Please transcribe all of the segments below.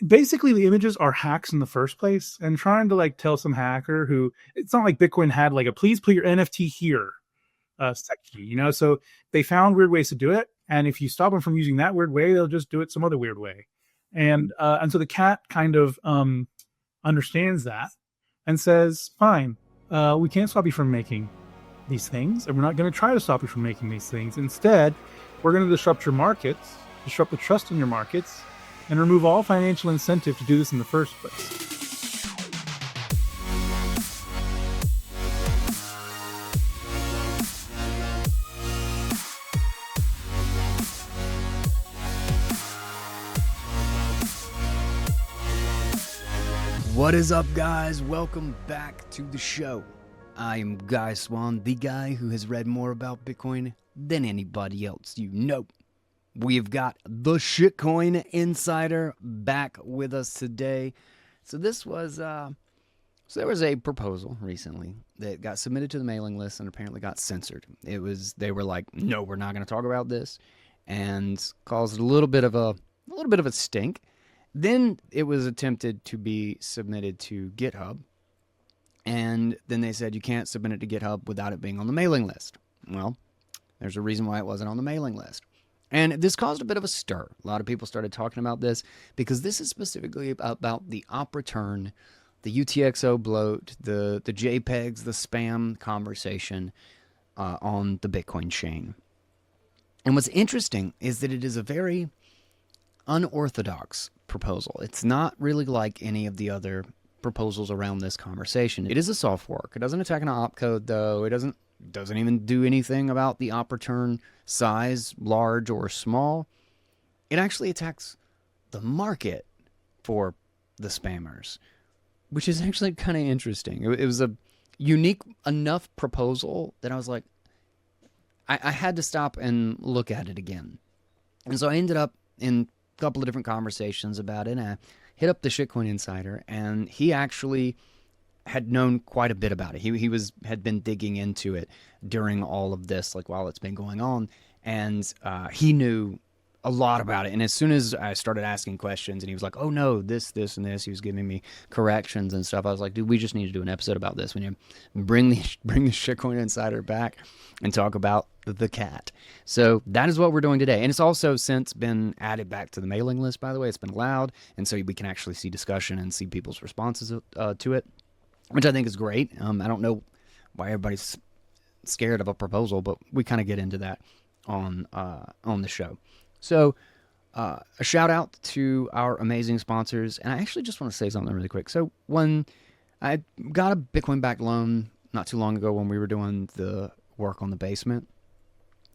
basically the images are hacks in the first place, and trying to like tell some hacker who, it's not like Bitcoin had like a please put your NFT here section, so they found weird ways to do it. And if you stop them from using that weird way, they'll just do it some other weird way. And so the cat kind of understands that and says, fine, we can't stop you from making these things, and we're not going to try to stop you from making these things. Instead, we're going to disrupt your markets, disrupt the trust in your markets, and remove all financial incentive to do this in the first place. What is up, guys? Welcome back to the show. I am Guy Swan, the guy who has read more about Bitcoin than anybody else you know. We've got the Shitcoin Insider back with us today. So this was, so there was a proposal recently that got submitted to the mailing list and apparently got censored. They were like, no, we're not going to talk about this, and caused a little bit of a stink. Then it was attempted to be submitted to GitHub, and then they said you can't submit it to GitHub without it being on the mailing list. Well, there's a reason why it wasn't on the mailing list. And this caused a bit of a stir. A lot of people started talking about this because this is specifically about the op return, the UTXO bloat, the JPEGs, the spam conversation on the Bitcoin chain. And what's interesting is that it is a very unorthodox proposal. It's not really like any of the other proposals around this conversation. It is a soft fork. It doesn't attack an opcode, though. It doesn't even do anything about the op return size, large or small. It actually attacks the market for the spammers, which is actually kind of interesting. It was a unique enough proposal that I was like, I had to stop and look at it again. And so I ended up in couple of different conversations about it, and I hit up the Shitcoin Insider, and he actually had known quite a bit about it. He had been digging into it during all of this, like while it's been going on, and he knew a lot about it. And as soon as I started asking questions, and he was like, "Oh no, this, and this," he was giving me corrections and stuff. I was like, "Dude, we just need to do an episode about this. We need to bring the Shitcoin Insider back and talk about the cat." So that is what we're doing today. And it's also since been added back to the mailing list, by the way. It's been allowed, and so we can actually see discussion and see people's responses to it, which I think is great. I don't know why everybody's scared of a proposal, but we kind of get into that on the show. So a shout out to our amazing sponsors. And I actually just want to say something really quick. So when I got a Bitcoin-backed loan not too long ago when we were doing the work on the basement,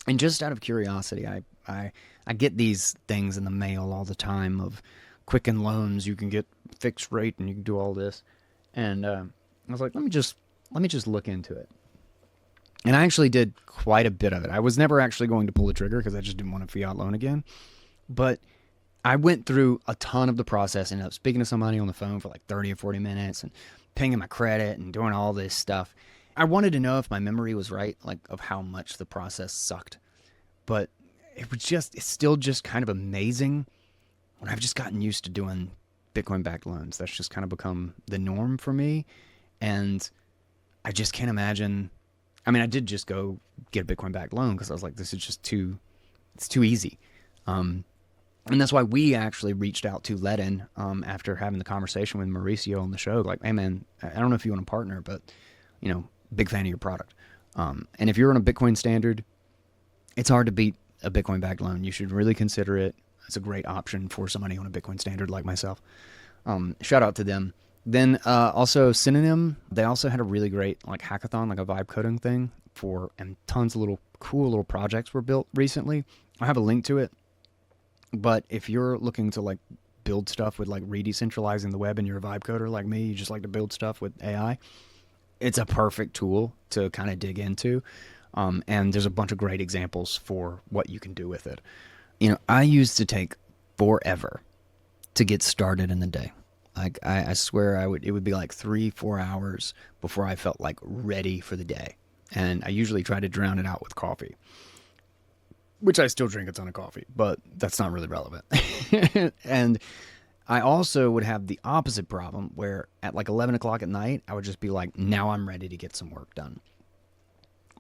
and just out of curiosity, I get these things in the mail all the time of Quicken loans. You can get fixed rate and you can do all this. And I was like, let me just look into it. And I actually did quite a bit of it. I was never actually going to pull the trigger because I just didn't want a fiat loan again. But I went through a ton of the process, ended up speaking to somebody on the phone for like 30 or 40 minutes and pinging my credit and doing all this stuff. I wanted to know if my memory was right, like of how much the process sucked. But it's still just kind of amazing when I've just gotten used to doing Bitcoin-backed loans. That's just kind of become the norm for me. And I just can't imagine. I mean, I did just go get a Bitcoin-backed loan because I was like, this is just it's too easy. And that's why we actually reached out to Ledin after having the conversation with Mauricio on the show. Like, hey, man, I don't know if you want to partner, but, big fan of your product. And if you're on a Bitcoin standard, it's hard to beat a Bitcoin-backed loan. You should really consider it. It's a great option for somebody on a Bitcoin standard like myself. Shout out to them. Then also Synonym, they also had a really great like hackathon, like a vibe coding thing and tons of cool little projects were built recently. I have a link to it. But if you're looking to like build stuff with like re-decentralizing the web and you're a vibe coder like me, you just like to build stuff with AI, it's a perfect tool to kind of dig into. And there's a bunch of great examples for what you can do with it. I used to take forever to get started in the day. Like I swear it would be like 3-4 hours before I felt like ready for the day. And I usually try to drown it out with coffee, which I still drink a ton of coffee, but that's not really relevant. And I also would have the opposite problem where at like 11 o'clock at night, I would just be like, now I'm ready to get some work done.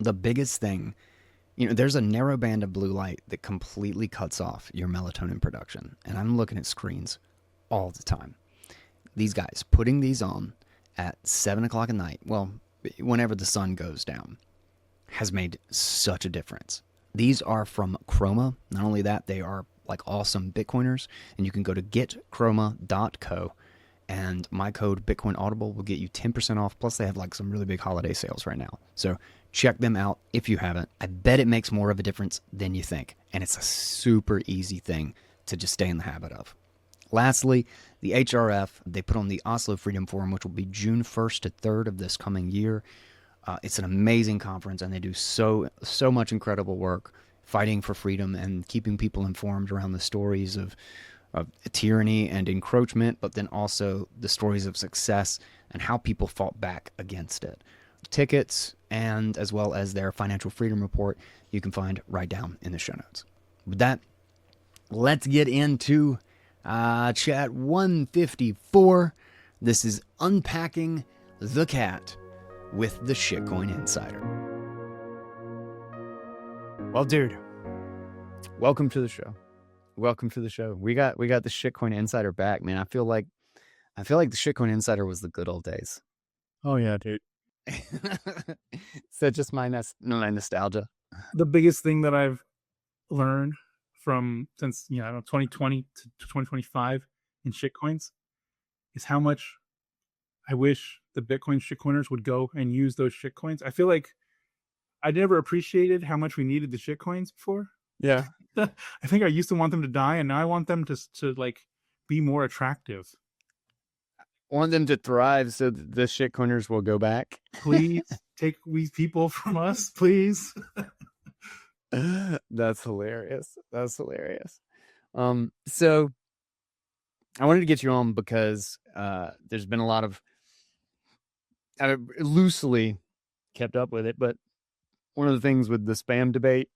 The biggest thing, there's a narrow band of blue light that completely cuts off your melatonin production. And I'm looking at screens all the time. These guys putting these on at 7 o'clock at night, well, whenever the sun goes down, has made such a difference. These are from Chroma. Not only that, they are like awesome Bitcoiners, and you can go to getchroma.co, and my code Bitcoin Audible will get you 10% off. Plus, they have like some really big holiday sales right now. So check them out if you haven't. I bet it makes more of a difference than you think, and it's a super easy thing to just stay in the habit of. Lastly, the HRF, they put on the Oslo Freedom Forum, which will be June 1st to 3rd of this coming year. It's an amazing conference, and they do so much incredible work fighting for freedom and keeping people informed around the stories of tyranny and encroachment, but then also the stories of success and how people fought back against it. Tickets, and as well as their financial freedom report, you can find right down in the show notes. With that, let's get into chat 154. This is Unpacking the Cat with the Shitcoin Insider. Well, dude, welcome to the show. Welcome to the show. We got the Shitcoin Insider back, man. I feel like the Shitcoin Insider was the good old days. Oh yeah, dude. So just my nostalgia. The biggest thing that I've learned since 2020 to 2025 in shitcoins is how much I wish the Bitcoin shitcoiners would go and use those shitcoins. I feel like I never appreciated how much we needed the shitcoins before. Yeah. I think I used to want them to die, and now I want them to like be more attractive. Want them to thrive so the shitcoiners will go back. Please take these people from us, please. That's hilarious. So I wanted to get you on because there's been a lot of, I loosely kept up with it, but one of the things with the spam debate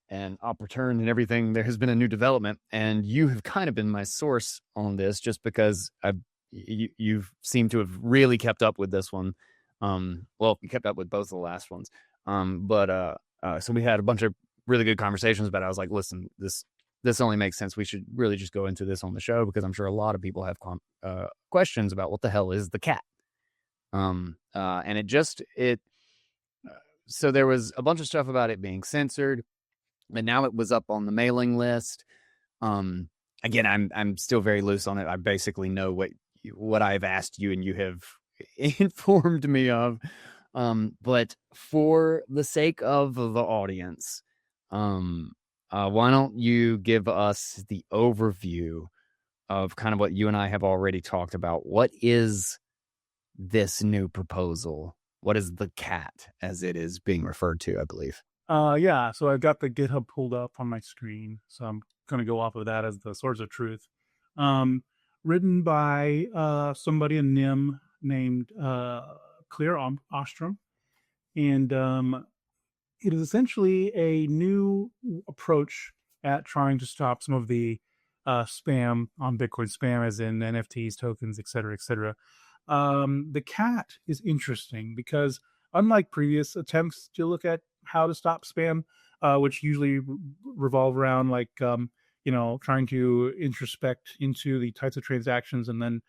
and op return and everything, there has been a new development, and you have kind of been my source on this just because you've seemed to have really kept up with this one. Well, you kept up with both of the last ones. So we had a bunch of really good conversations about it. I was like, listen, this only makes sense. We should really just go into this on the show because I'm sure a lot of people have questions about what the hell is the cat. So there was a bunch of stuff about it being censored, and now it was up on the mailing list. Again, I'm still very loose on it. I basically know what I've asked you and you have informed me of. But for the sake of the audience, why don't you give us the overview of kind of what you and I have already talked about? What is this new proposal? What is the cat, as it is being referred to, I believe? Yeah, so I've got the GitHub pulled up on my screen, so I'm going to go off of that as the source of truth. Written by somebody in NIM named Claire Ostrom, and it is essentially a new approach at trying to stop some of the spam on Bitcoin, spam as in NFTs, tokens, etc., etc. The cat is interesting because unlike previous attempts to look at how to stop spam, which usually revolve around like trying to introspect into the types of transactions and then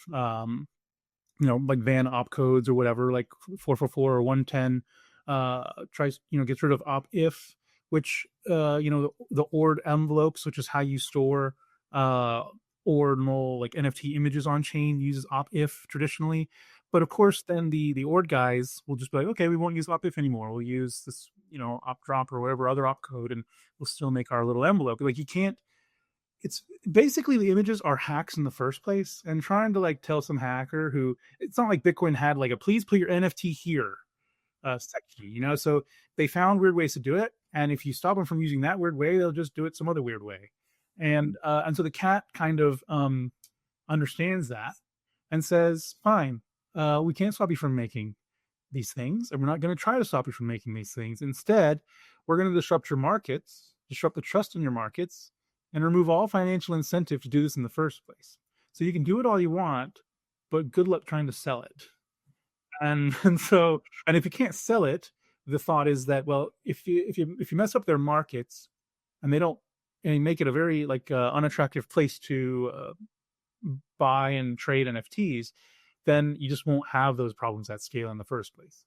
like van opcodes or whatever, like 444 or 110 tries gets rid of op if, which the ord envelopes, which is how you store ordinal like NFT images on chain, uses op if traditionally. But of course, then the ord guys will just be like, okay, we won't use op if anymore. We'll use this, op drop or whatever other op code, and we'll still make our little envelope. Like you can't. It's basically the images are hacks in the first place, and trying to like tell some hacker who it's not like Bitcoin had like a please put your NFT here section, so they found weird ways to do it, and if you stop them from using that weird way, they'll just do it some other weird way, and so the cat kind of understands that and says, fine, we can't stop you from making these things, and we're not going to try to stop you from making these things. Instead, we're going to disrupt your markets, disrupt the trust in your markets, and remove all financial incentive to do this in the first place. So you can do it all you want, but good luck trying to sell it. And if you can't sell it, the thought is that, well, if you mess up their markets and they don't and you make it a very unattractive place to buy and trade NFTs, then you just won't have those problems at scale in the first place.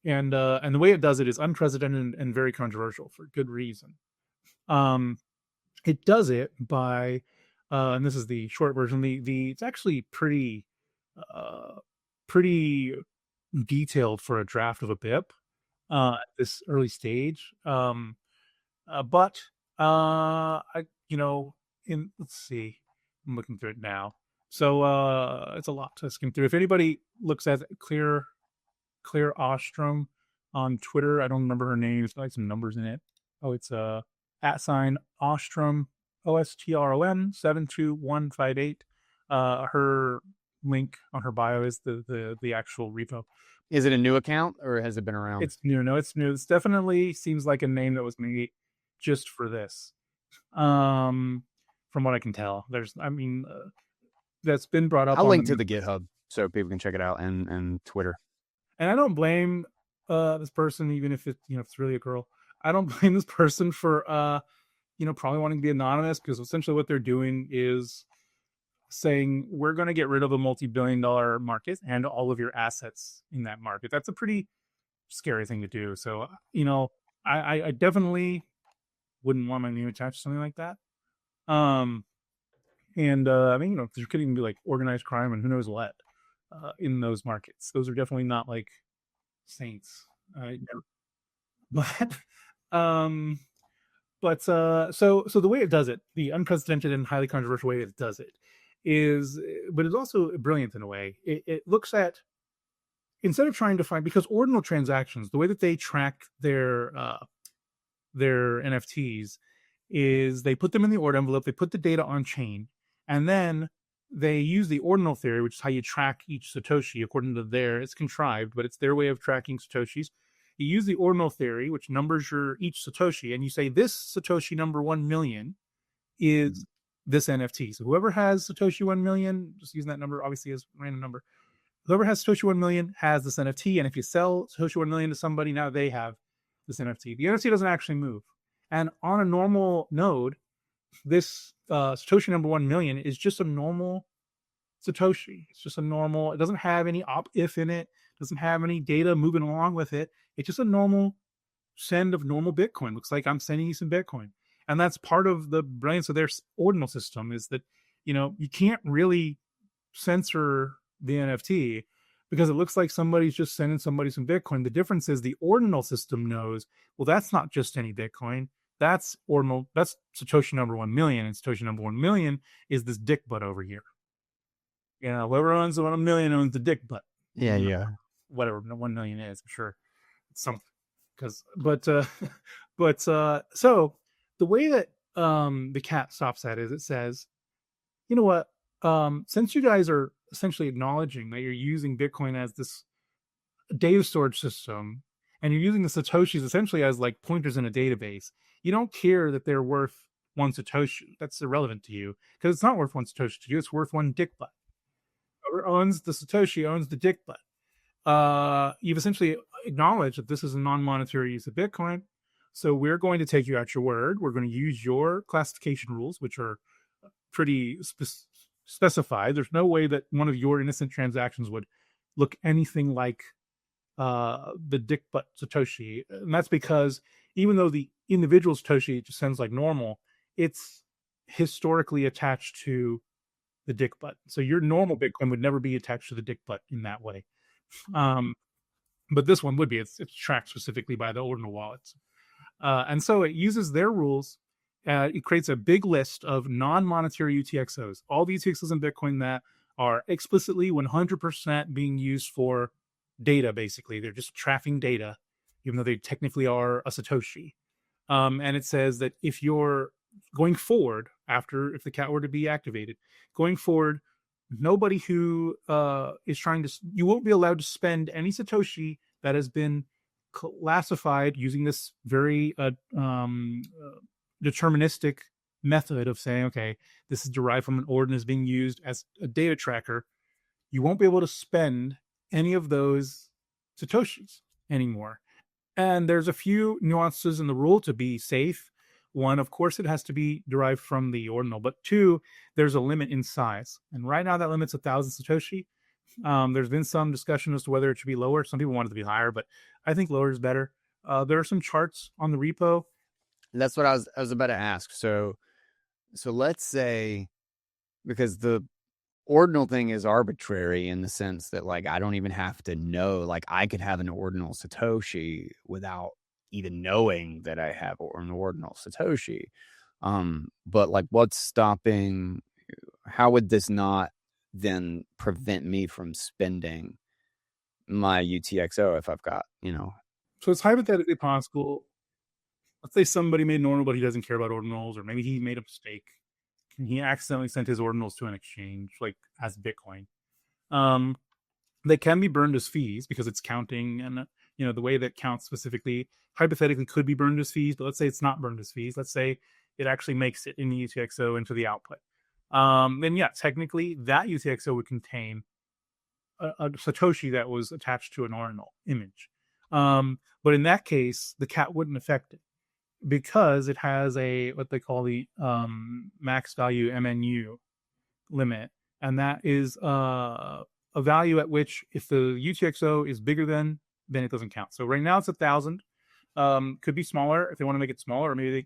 And the way it does it is unprecedented and very controversial for good reason. It does it by, and this is the short version. It's actually pretty detailed for a draft of a BIP at this early stage. But let's see, I'm looking through it now. So it's a lot to skim through. If anybody looks at Clear Ostrom on Twitter, I don't remember her name. It's got like some numbers in it. Oh, it's @ Ostrom, OSTRON 72158. Her link on her bio is the actual repo. Is it a new account or has it been around? It's new. No, it's new. It's definitely seems like a name that was made just for this. From what I can tell, that's been brought up. I'll link to the GitHub so people can check it out, and Twitter. And I don't blame this person, even if it's really a girl. I don't blame this person for probably wanting to be anonymous, because essentially what they're doing is saying, we're going to get rid of a multi-billion-dollar market and all of your assets in that market. That's a pretty scary thing to do. So, I definitely wouldn't want my name attached to something like that. There could even be like organized crime and who knows what in those markets. Those are definitely not like saints. So the way it does it, the unprecedented and highly controversial way it does it, but it's also brilliant in a way. It looks at, instead of trying to find, because ordinal transactions, the way that they track their NFTs is they put them in the ord envelope, they put the data on chain, and then they use the ordinal theory, which is how you track each Satoshi according to it's contrived, but it's their way of tracking Satoshis. You use the ordinal theory, which numbers each Satoshi, and you say this Satoshi number 1 million is this NFT. So whoever has Satoshi 1 million, just using that number, obviously as a random number, whoever has Satoshi 1 million has this NFT. And if you sell Satoshi 1 million to somebody, now they have this NFT. The NFT doesn't actually move. And on a normal node, this Satoshi number 1 million is just a normal Satoshi. It's just it doesn't have any if in it, doesn't have any data moving along with it. It's just a normal send of normal Bitcoin. Looks like I'm sending you some Bitcoin. And that's part of the brilliance of their ordinal system, is that, you can't really censor the NFT because it looks like somebody's just sending somebody some Bitcoin. The difference is the ordinal system knows, well, that's not just any Bitcoin. That's ordinal. That's Satoshi number 1 million. And Satoshi number 1 million is this dick butt over here. Whoever owns the 1 million owns the dick butt. Yeah. Whatever 1 million is, I'm sure it's something. So the way that the cat stops that is, it says, you know what? Since you guys are essentially acknowledging that you're using Bitcoin as this data storage system, and you're using the Satoshis essentially as like pointers in a database, you don't care that they're worth 1 Satoshi. That's irrelevant to you, because it's not worth 1 Satoshi to you. It's worth 1 dick butt. Whoever owns the Satoshi owns the dick butt. You've essentially acknowledged that this is a non-monetary use of Bitcoin. So we're going to take you at your word. We're going to use your classification rules, which are pretty specified. There's no way that one of your innocent transactions would look anything like the dick butt Satoshi. And that's because even though the individual Satoshi just sounds like normal, it's historically attached to the dick butt. So your normal Bitcoin would never be attached to the dick butt in that way. But this one would be. It's tracked specifically by the ordinal wallets. And so it uses their rules. It creates a big list of non-monetary UTXOs. All the UTXOs in Bitcoin that are explicitly 100% being used for data, basically. They're just tracking data, even though they technically are a Satoshi. And it says that if you're going forward, if the cat were to be activated, going forward, nobody who is trying to, you won't be allowed to spend any Satoshi that has been classified using this very deterministic method of saying, okay, this is derived from an ordinal is being used as a data tracker, you won't be able to spend any of those Satoshis anymore. And there's a few nuances in the rule to be safe. One, of course, it has to be derived from the ordinal, but two, there's a limit in size. And right now that limit's 1,000 Satoshi. There's been some discussion as to whether it should be lower. Some people want it to be higher, but I think lower is better. There are some charts on the repo. That's what I was about to ask. So let's say, because the ordinal thing is arbitrary in the sense that, like, I don't even have to know, like, I could have an ordinal Satoshi without even knowing that I have an ordinal Satoshi. But like, what's stopping, how would this not then prevent me from spending my UTXO if I've got, So it's hypothetically possible. Let's say somebody made an ordinal, but he doesn't care about ordinals, or maybe he made a mistake. He accidentally sent his ordinals to an exchange, like as Bitcoin. They can be burned as fees because it's counting, and the way that counts specifically, hypothetically, could be burned as fees. But let's say it's not burned as fees. Let's say it actually makes it in the UTXO into the output. Then yeah, technically that UTXO would contain a Satoshi that was attached to an ordinal image. But in that case, the cat wouldn't affect it because it has a what they call the max value MNU limit, and that is a value at which if the UTXO is bigger than, then it doesn't count. So right now it's 1,000. Could be smaller if they want to make it smaller, or maybe they,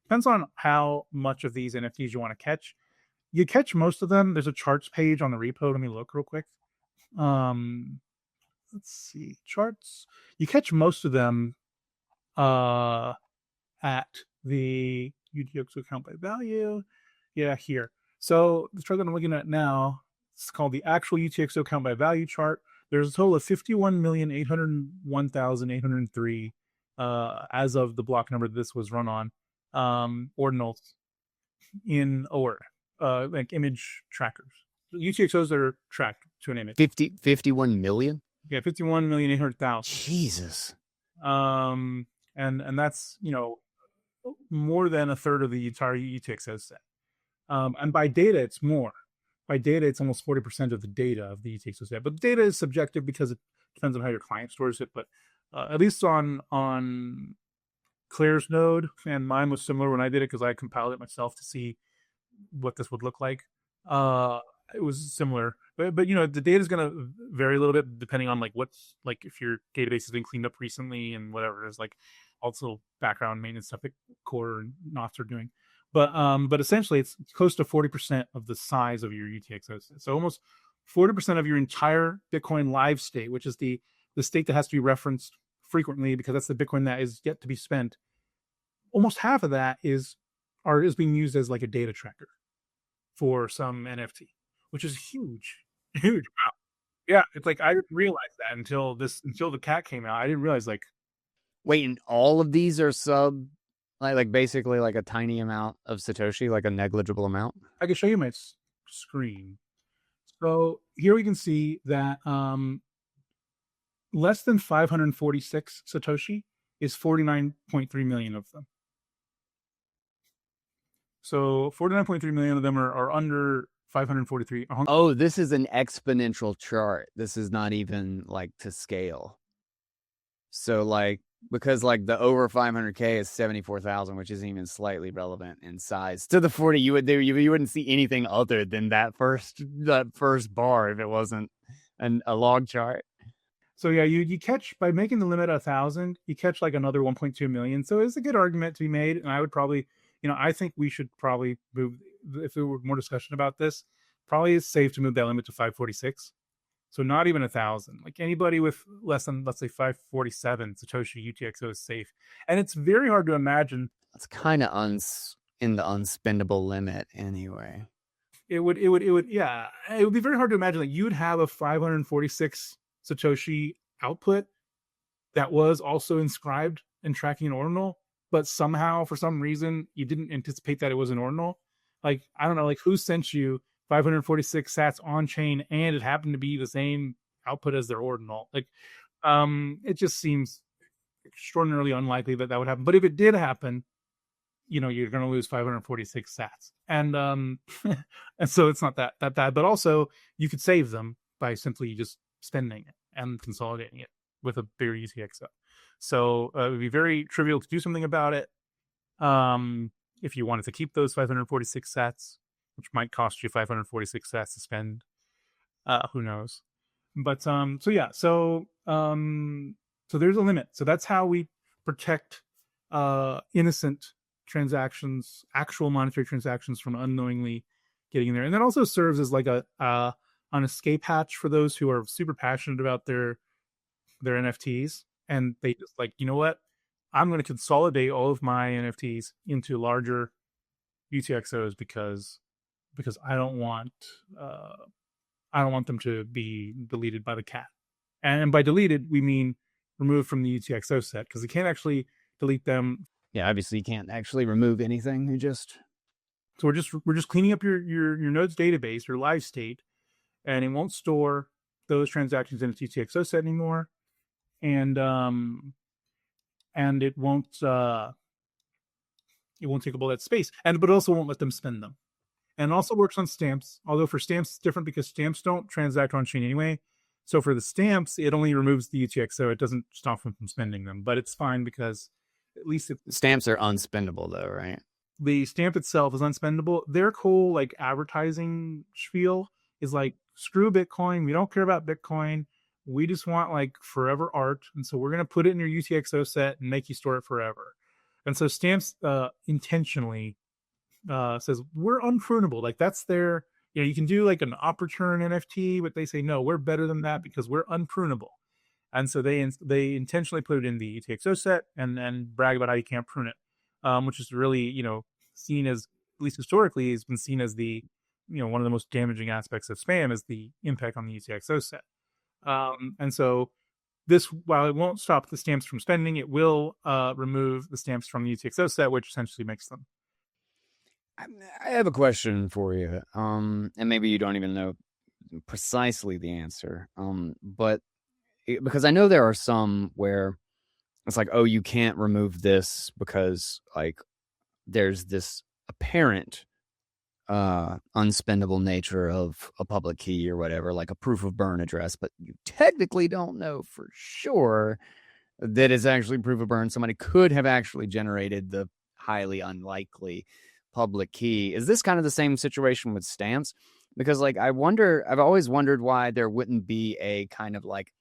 depends on how much of these NFTs you want to catch. You catch most of them. There's a charts page on the repo. Let me look real quick. Let's see, charts. You catch most of them at the UTXO count by value. Yeah, here. So the chart that I'm looking at now, it's called the actual UTXO count by value chart. There's a total of 51,801,803 as of the block number this was run on, ordinals in OR, like image trackers. UTXOs that are tracked to an image. 51 million? Yeah, 51,800,000. Jesus. And that's, more than a third of the entire UTXO set. And by data, it's more. By data, it's almost 40% of the data of the UTXO set. But the data is subjective because it depends on how your client stores it. But at least on Claire's node, and mine was similar when I did it because I compiled it myself to see what this would look like. It was similar, but the data is going to vary a little bit depending on like what's like if your database has been cleaned up recently and whatever. There's like also background maintenance stuff that Core and Knots are doing. But essentially it's close to 40% of the size of your UTXO. So almost 40% of your entire Bitcoin live state, which is the state that has to be referenced frequently because that's the Bitcoin that is yet to be spent. Almost half of that is being used as like a data tracker for some NFT, which is huge. Wow. Yeah, it's like I didn't realize that until the cat came out. I didn't realize like. Wait, and all of these are like basically like a tiny amount of Satoshi, like a negligible amount? I can show you my screen. So here we can see that less than 546 Satoshi is 49.3 million of them. So 49.3 million of them are under 543. Oh, this is an exponential chart. This is not even like to scale. So like, because like the over 500K is 74,000, which isn't even slightly relevant in size. To the 40, you wouldn't see anything other than that first bar if it wasn't a log chart. So yeah, you catch by making the limit 1,000, you catch like another 1.2 million. So it's a good argument to be made, and I would probably, I think we should probably move, if there were more discussion about this, probably it's safe to move that limit to 546. So not even 1,000. Like anybody with less than, let's say, 547 Satoshi UTXO is safe. And it's very hard to imagine. It's kind of in the unspendable limit anyway. It would be very hard to imagine that you'd have a 546 Satoshi output that was also inscribed and tracking an ordinal, but somehow for some reason you didn't anticipate that it was an ordinal. Like, I don't know, like who sent you 546 sats on chain and it happened to be the same output as their ordinal. Like, it just seems extraordinarily unlikely that would happen. But if it did happen, you're going to lose 546 sats. And and so it's not that bad, but also you could save them by simply just spending it and consolidating it with a bigger UTXO. So it would be very trivial to do something about it. If you wanted to keep those 546 sats, which might cost you 546 sats to spend, who knows? But so yeah, so there's a limit. So that's how we protect innocent transactions, actual monetary transactions, from unknowingly getting in there. And that also serves as like an escape hatch for those who are super passionate about their NFTs, and they just like, you know what, I'm going to consolidate all of my NFTs into larger UTXOs because I don't want them to be deleted by the cat. And by deleted, we mean removed from the UTXO set, because you can't actually delete them. Yeah, obviously you can't actually remove anything. So we're just cleaning up your nodes database, your live state, and it won't store those transactions in its UTXO set anymore, and it won't take up all that space, but it also won't let them spend them. And it also works on stamps, although for stamps it's different because stamps don't transact on chain anyway. So for the stamps, it only removes the UTXO. It doesn't stop them from spending them, but it's fine because at least stamps are unspendable though, right? The stamp itself is unspendable. Their whole like advertising spiel is like, screw Bitcoin. We don't care about Bitcoin. We just want like forever art. And so we're going to put it in your UTXO set and make you store it forever. And so stamps intentionally says we're unprunable. Like that's their, you can do like an op-return NFT, but they say, no, we're better than that because we're unprunable. And so they intentionally put it in the UTXO set and brag about how you can't prune it, which is really, seen as, at least historically, has been seen as the, one of the most damaging aspects of spam is the impact on the UTXO set. And so this, while it won't stop the stamps from spending, it will remove the stamps from the UTXO set, which essentially makes them. I have a question for you, and maybe you don't even know precisely the answer, but because I know there are some where it's like, oh, you can't remove this because like there's this apparent unspendable nature of a public key or whatever, like a proof of burn address, but you technically don't know for sure that it's actually proof of burn. Somebody could have actually generated the highly unlikely public key. Is this kind of the same situation with stamps? Because like I've always wondered why there wouldn't be a kind of like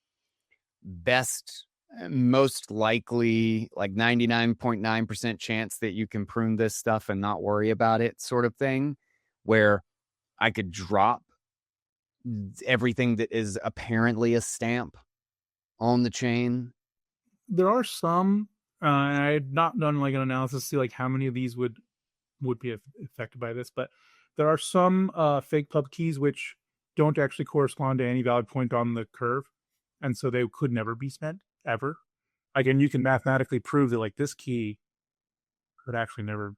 best, most likely, like 99.9% chance that you can prune this stuff and not worry about it sort of thing, where I could drop everything that is apparently a stamp on the chain. There are some, and I had not done like an analysis to see like how many of these would be affected by this, but there are some fake pub keys which don't actually correspond to any valid point on the curve, and so they could never be spent ever. Again, you can mathematically prove that like this key could actually never,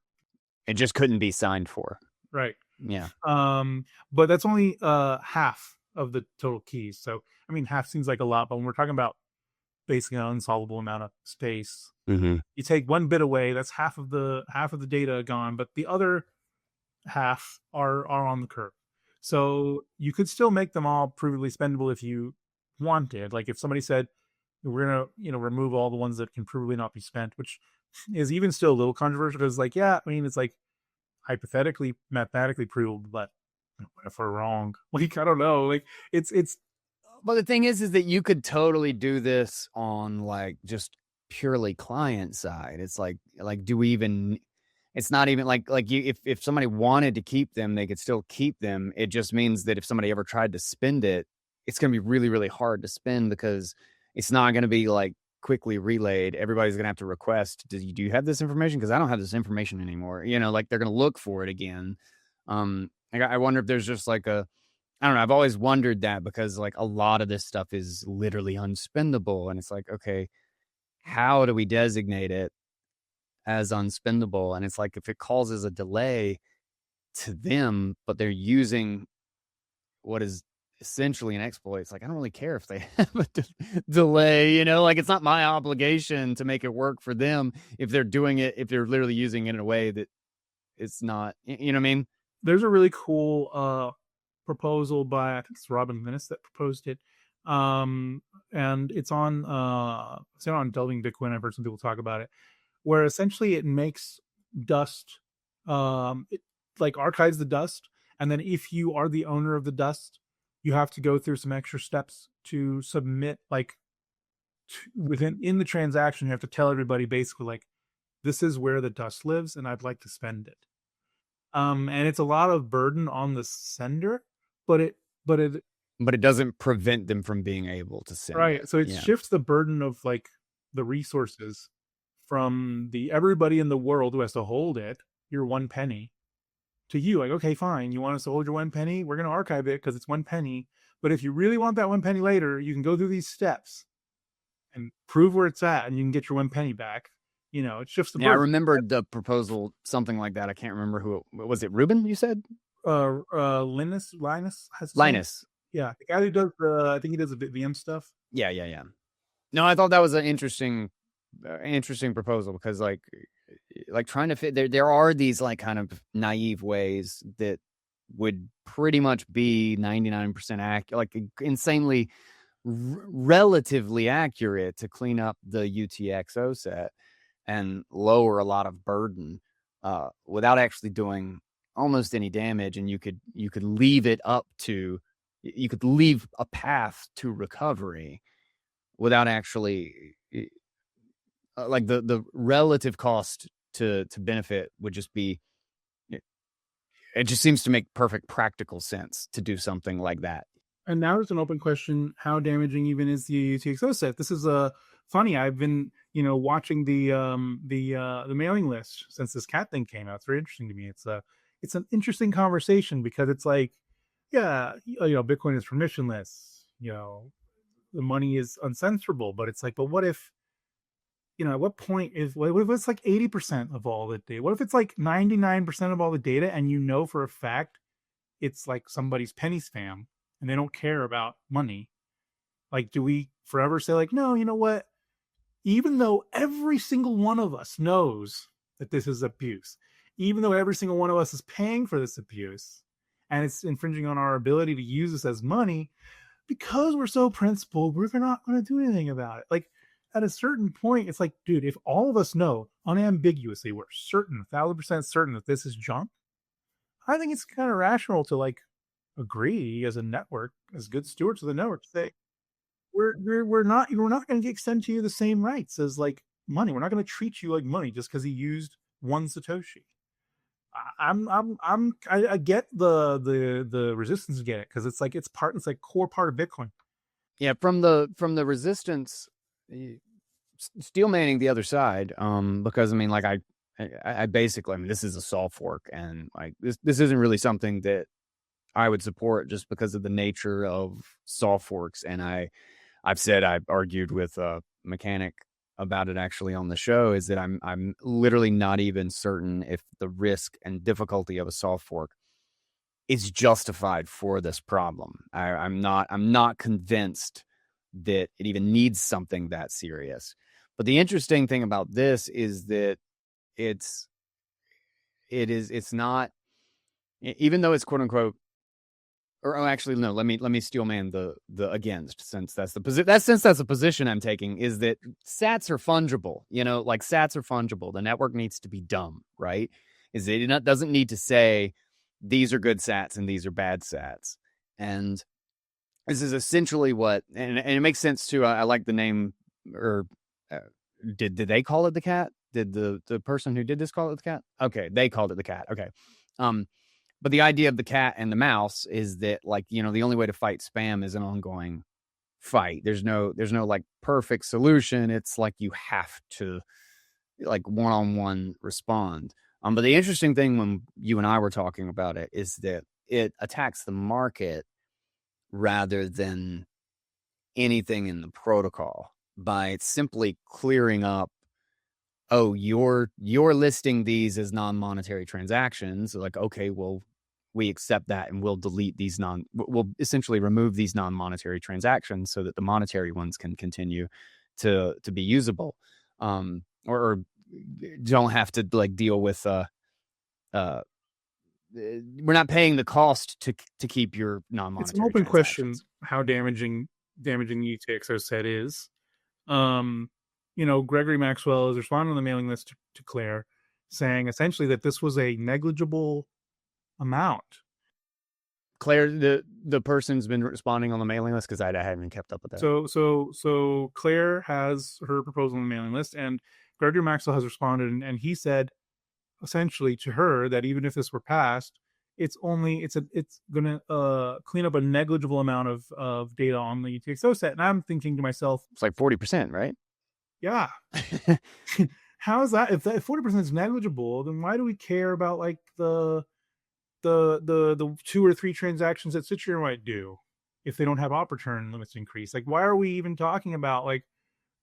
it just couldn't be signed for, right? Yeah. But that's only half of the total keys. So I mean, half seems like a lot, but when we're talking about basically an unsolvable amount of space, you take one bit away, that's half of the data gone, but the other half are on the curve. So you could still make them all provably spendable if you wanted. Like if somebody said we're gonna remove all the ones that can provably not be spent, which is even still a little controversial because like, yeah, I mean, it's like hypothetically mathematically provable, but if we're wrong, like I don't know, like it's but the thing is that you could totally do this on like just purely client side. It's like do we even, it's not even like you, if somebody wanted to keep them, they could still keep them. It just means that if somebody ever tried to spend it, it's going to be really, really hard to spend because it's not going to be like quickly relayed. Everybody's going to have to request, do you have this information? Because I don't have this information anymore. Like they're going to look for it again. I wonder if there's just like I don't know. I've always wondered that because like a lot of this stuff is literally unspendable. And it's like, okay, how do we designate it as unspendable? And it's like, if it causes a delay to them, but they're using what is essentially an exploit. It's like, I don't really care if they have a delay, you know, like it's not my obligation to make it work for them if they're doing it, if they're literally using it in a way that it's not, you know what I mean? There's a really cool proposal by, I think it's Robin Linus that proposed it. And it's on Delving Bitcoin. I've heard some people talk about it, where essentially it makes dust, it like archives the dust, and then if you are the owner of the dust, you have to go through some extra steps to submit, like in the transaction, you have to tell everybody basically like, this is where the dust lives, and I'd like to spend it. And it's a lot of burden on the sender, but it doesn't prevent them from being able to send right. it. So it shifts the burden of like the resources from the everybody in the world who has to hold it, your 1 penny, to you. Like, okay, fine, you want us to hold your 1 penny? We're going to archive it because it's 1 penny. But if you really want that 1 penny later, you can go through these steps and prove where it's at, and you can get your 1 penny back. You know, it shifts the burden. I remembered the proposal, something like that. I can't remember who was it. Ruben, you said? Linus has Linus. Yeah, the guy who does I think he does a bit VM stuff. Yeah. No, I thought that was an interesting proposal because like trying to fit there are these like kind of naive ways that would pretty much be 99% accurate, like insanely relatively accurate to clean up the UTXO set and lower a lot of burden without actually doing almost any damage. And you could leave it up to, you could leave a path to recovery without actually like the relative cost to benefit would just be, it just seems to make perfect practical sense to do something like that. And now there's an open question: how damaging even is the UTXO set? This is funny. I've been watching the mailing list since this cat thing came out. It's very interesting to me. It's an interesting conversation because it's like, yeah, Bitcoin is permissionless. The money is uncensorable, but it's like, but what if, at what point what if it's like 80% of all the data? What if it's like 99% of all the data, and for a fact it's like somebody's penny spam and they don't care about money? Like, do we forever say like, no, you know what? Even though every single one of us knows that this is abuse, even though every single one of us is paying for this abuse and it's infringing on our ability to use this as money, because we're so principled, we're not going to do anything about it. Like, at a certain point, it's like, dude, if all of us know unambiguously, we're certain, 1,000% certain that this is junk, I think it's kind of rational to like agree as a network, as good stewards of the network, to say we're not going to extend to you the same rights as like money. We're not going to treat you like money just because he used one Satoshi. I get the resistance to get it, because it's like it's like core part of Bitcoin. Yeah, from the resistance, steel manning the other side, because I mean, like I basically, I mean, this is a soft fork, and like this isn't really something that I would support just because of the nature of soft forks. And I've argued with a mechanic about it actually on the show, is that I'm literally not even certain if the risk and difficulty of a soft fork is justified for this problem. I'm not convinced that it even needs something that serious. But the interesting thing about this is that it's not, even though it's quote unquote, or actually no, let me steel man the against, since that's the position I'm taking, is that sats are fungible. Like sats are fungible. The network needs to be dumb, right? Is it doesn't need to say these are good sats and these are bad sats. And this is essentially what, and it makes sense too. I like the name, or did they call it the cat? Did the person who did this call it the cat? Okay, they called it the cat. Okay. But the idea of the cat and the mouse is that, like, the only way to fight spam is an ongoing fight. There's no like perfect solution. It's like you have to like one-on-one respond. But the interesting thing when you and I were talking about it is that it attacks the market rather than anything in the protocol by simply clearing up, oh, you're listing these as non-monetary transactions. Like, okay, well, we accept that and we'll delete we'll essentially remove these non-monetary transactions so that the monetary ones can continue to be usable, or don't have to like deal with we're not paying the cost to keep your non-monetary It's an open question transactions. how damaging the UTXO set is. Gregory Maxwell is responding on the mailing list to Claire, saying essentially that this was a negligible amount. Claire, the person's been responding on the mailing list, because I haven't kept up with that. So Claire has her proposal on the mailing list, and Gregory Maxwell has responded, and he said essentially to her that even if this were passed, it's going to clean up a negligible amount of data on the UTXO set. And I'm thinking to myself, it's like 40%, right? Yeah. How is that? If that 40% is negligible, then why do we care about like the 2 or 3 transactions that Citrix might do if they don't have op return limits increase? Like, why are we even talking about like,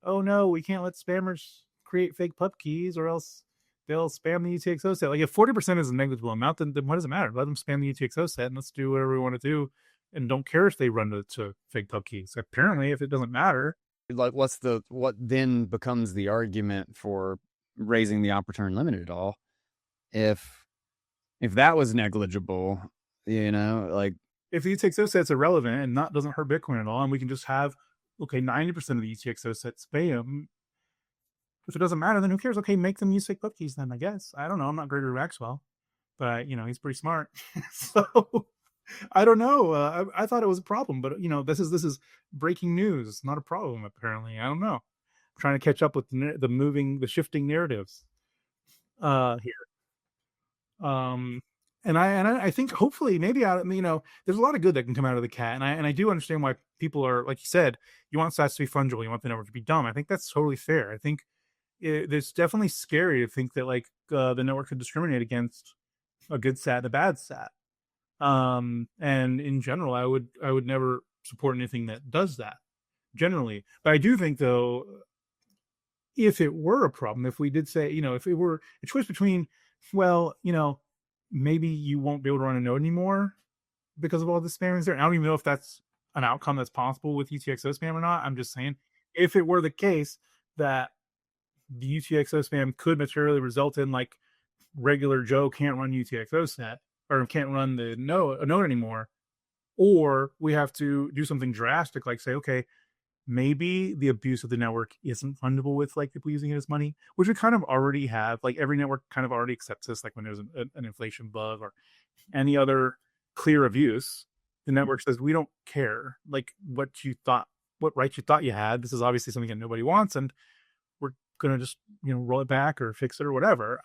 oh no, we can't let spammers create fake pub keys or else they'll spam the UTXO set? Like, if 40% is a negligible amount, then what does it matter? Let them spam the UTXO set and let's do whatever we want to do, and don't care if they run to fake pub keys. Apparently, if it doesn't matter, like what then becomes the argument for raising the op return limit at all? If that was negligible, like if the UTXO set's irrelevant and doesn't hurt Bitcoin at all, and we can just have 90% of the UTXO set spam. If it doesn't matter, then who cares? Okay, make them use fake pub keys then, I guess. I don't know. I'm not Gregory Maxwell, but he's pretty smart. So I don't know. I thought it was a problem, but this is breaking news, not a problem apparently. I don't know. I'm trying to catch up with the shifting narratives here. And I think hopefully maybe there's a lot of good that can come out of the cat, and I do understand why people are, like you said, you want sats to be fungible, you want the network to be dumb. I think that's totally fair. I think it's definitely scary to think that the network could discriminate against a good sat and a bad sat. And in general, I would never support anything that does that generally. But I do think, though, if it were a problem, if we did say, if it were a choice between, well, maybe you won't be able to run a node anymore because of all the spam there. I don't even know if that's an outcome that's possible with UTXO spam or not. I'm just saying, if it were the case that the UTXO spam could materially result in like regular Joe can't run UTXO set or can't run a node anymore, or we have to do something drastic like say, okay, maybe the abuse of the network isn't fungible with like people using it as money, which we kind of already have. Like every network kind of already accepts this. Like when there's an inflation bug or any other clear abuse, the network says we don't care like what rights you thought you had. This is obviously something that nobody wants, and we're gonna just roll it back or fix it or whatever.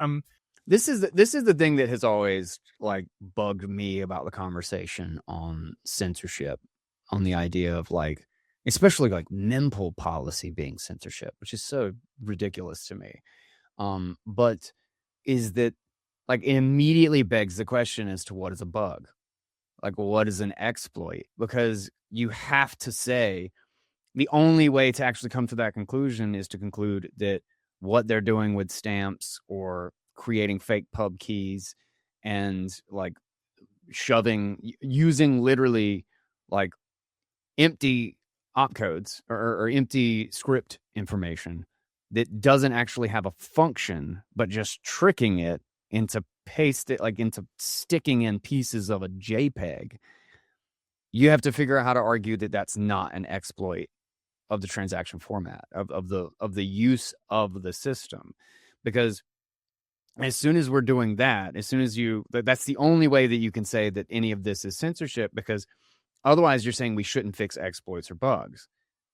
This is the thing that has always like bugged me about the conversation on censorship, on the idea of like, especially like mempool policy being censorship, which is so ridiculous to me. But is that like it immediately begs the question as to what is a bug? Like what is an exploit? Because you have to say the only way to actually come to that conclusion is to conclude that what they're doing with stamps or creating fake pub keys and like using literally like empty opcodes or empty script information that doesn't actually have a function, but just tricking it into into sticking in pieces of a JPEG. You have to figure out how to argue that that's not an exploit of the transaction format of the use of the system, because as soon as we're doing that, that's the only way that you can say that any of this is censorship, because otherwise you're saying we shouldn't fix exploits or bugs.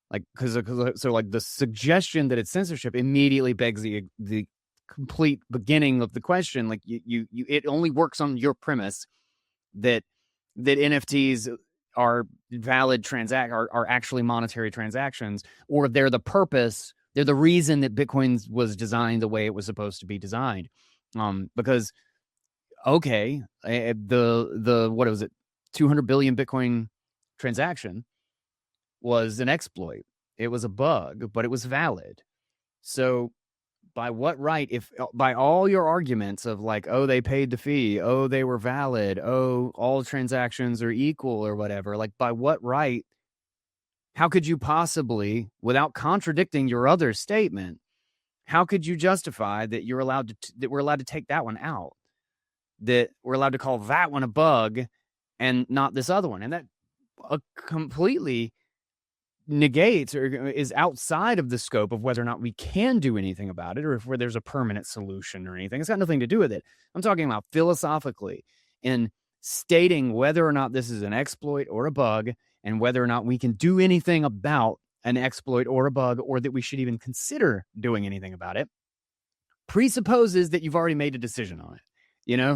Like, so like the suggestion that it's censorship immediately begs the complete beginning of the question. Like it only works on your premise that NFTs are valid are actually monetary transactions, or they're the reason that Bitcoin was designed the way it was supposed to be designed. Because okay, the what was it, 200 billion Bitcoin transaction was an exploit. It was a bug, but it was valid. So by what right, if by all your arguments of like, oh, they paid the fee, oh, they were valid, oh, all transactions are equal or whatever, like by what right, how could you possibly, without contradicting your other statement, how could you justify that you're allowed to that we're allowed to take that one out, that we're allowed to call that one a bug and not this other one? And that completely negates or is outside of the scope of whether or not we can do anything about it, or if there's a permanent solution or anything. It's got nothing to do with it. I'm talking about philosophically in stating whether or not this is an exploit or a bug, and whether or not we can do anything about an exploit or a bug, or that we should even consider doing anything about it, presupposes that you've already made a decision on it.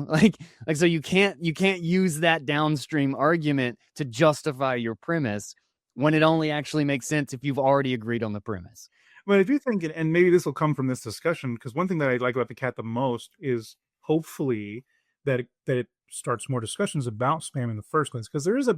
Like so you can't use that downstream argument to justify your premise when it only actually makes sense if you've already agreed on the premise. But I do think, and maybe this will come from this discussion, because one thing that I like about the cat the most is hopefully that it starts more discussions about spam in the first place. Because there is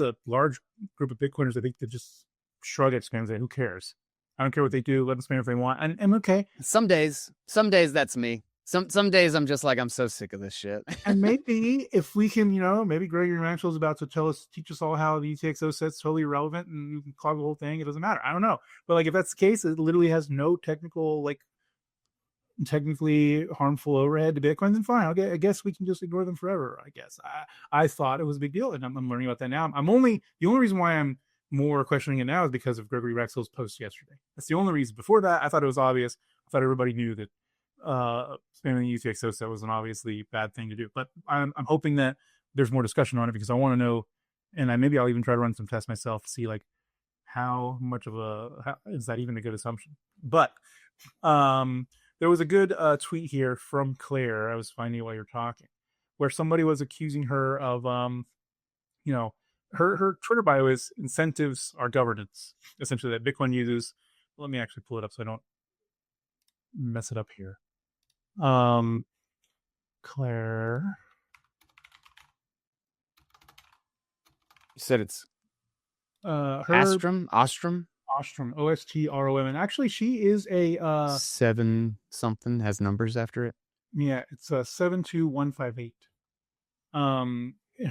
a large group of Bitcoiners, I think, that just shrug at spam and say, who cares? I don't care what they do. Let them spam if they want. And okay. Some days that's me. Some days I'm just like, I'm so sick of this shit. And maybe if we can, maybe Gregory Maxwell's about to teach us all how the UTXO set's totally irrelevant and you can clog the whole thing. It doesn't matter. I don't know. But like, if that's the case, it literally has no technically harmful overhead to Bitcoin, then fine. I guess we can just ignore them forever. I guess I thought it was a big deal, and I'm learning about that now. The only reason why I'm more questioning it now is because of Gregory Maxwell's post yesterday. That's the only reason. Before that, I thought it was obvious. I thought everybody knew that spamming the UTXO set was an obviously bad thing to do. But I'm hoping that there's more discussion on it, because I want to know, and maybe I'll even try to run some tests myself to see like how much of is that even a good assumption. But there was a good tweet here from Claire I was finding while you're talking, where somebody was accusing her of her Twitter bio is incentives are governance, essentially, that Bitcoin uses. Let me actually pull it up so I don't mess it up here. Claire, you said it's Ostrom, Ostrom, Ostrom, and actually she is a 7 something, has numbers after it. Yeah, it's 72158.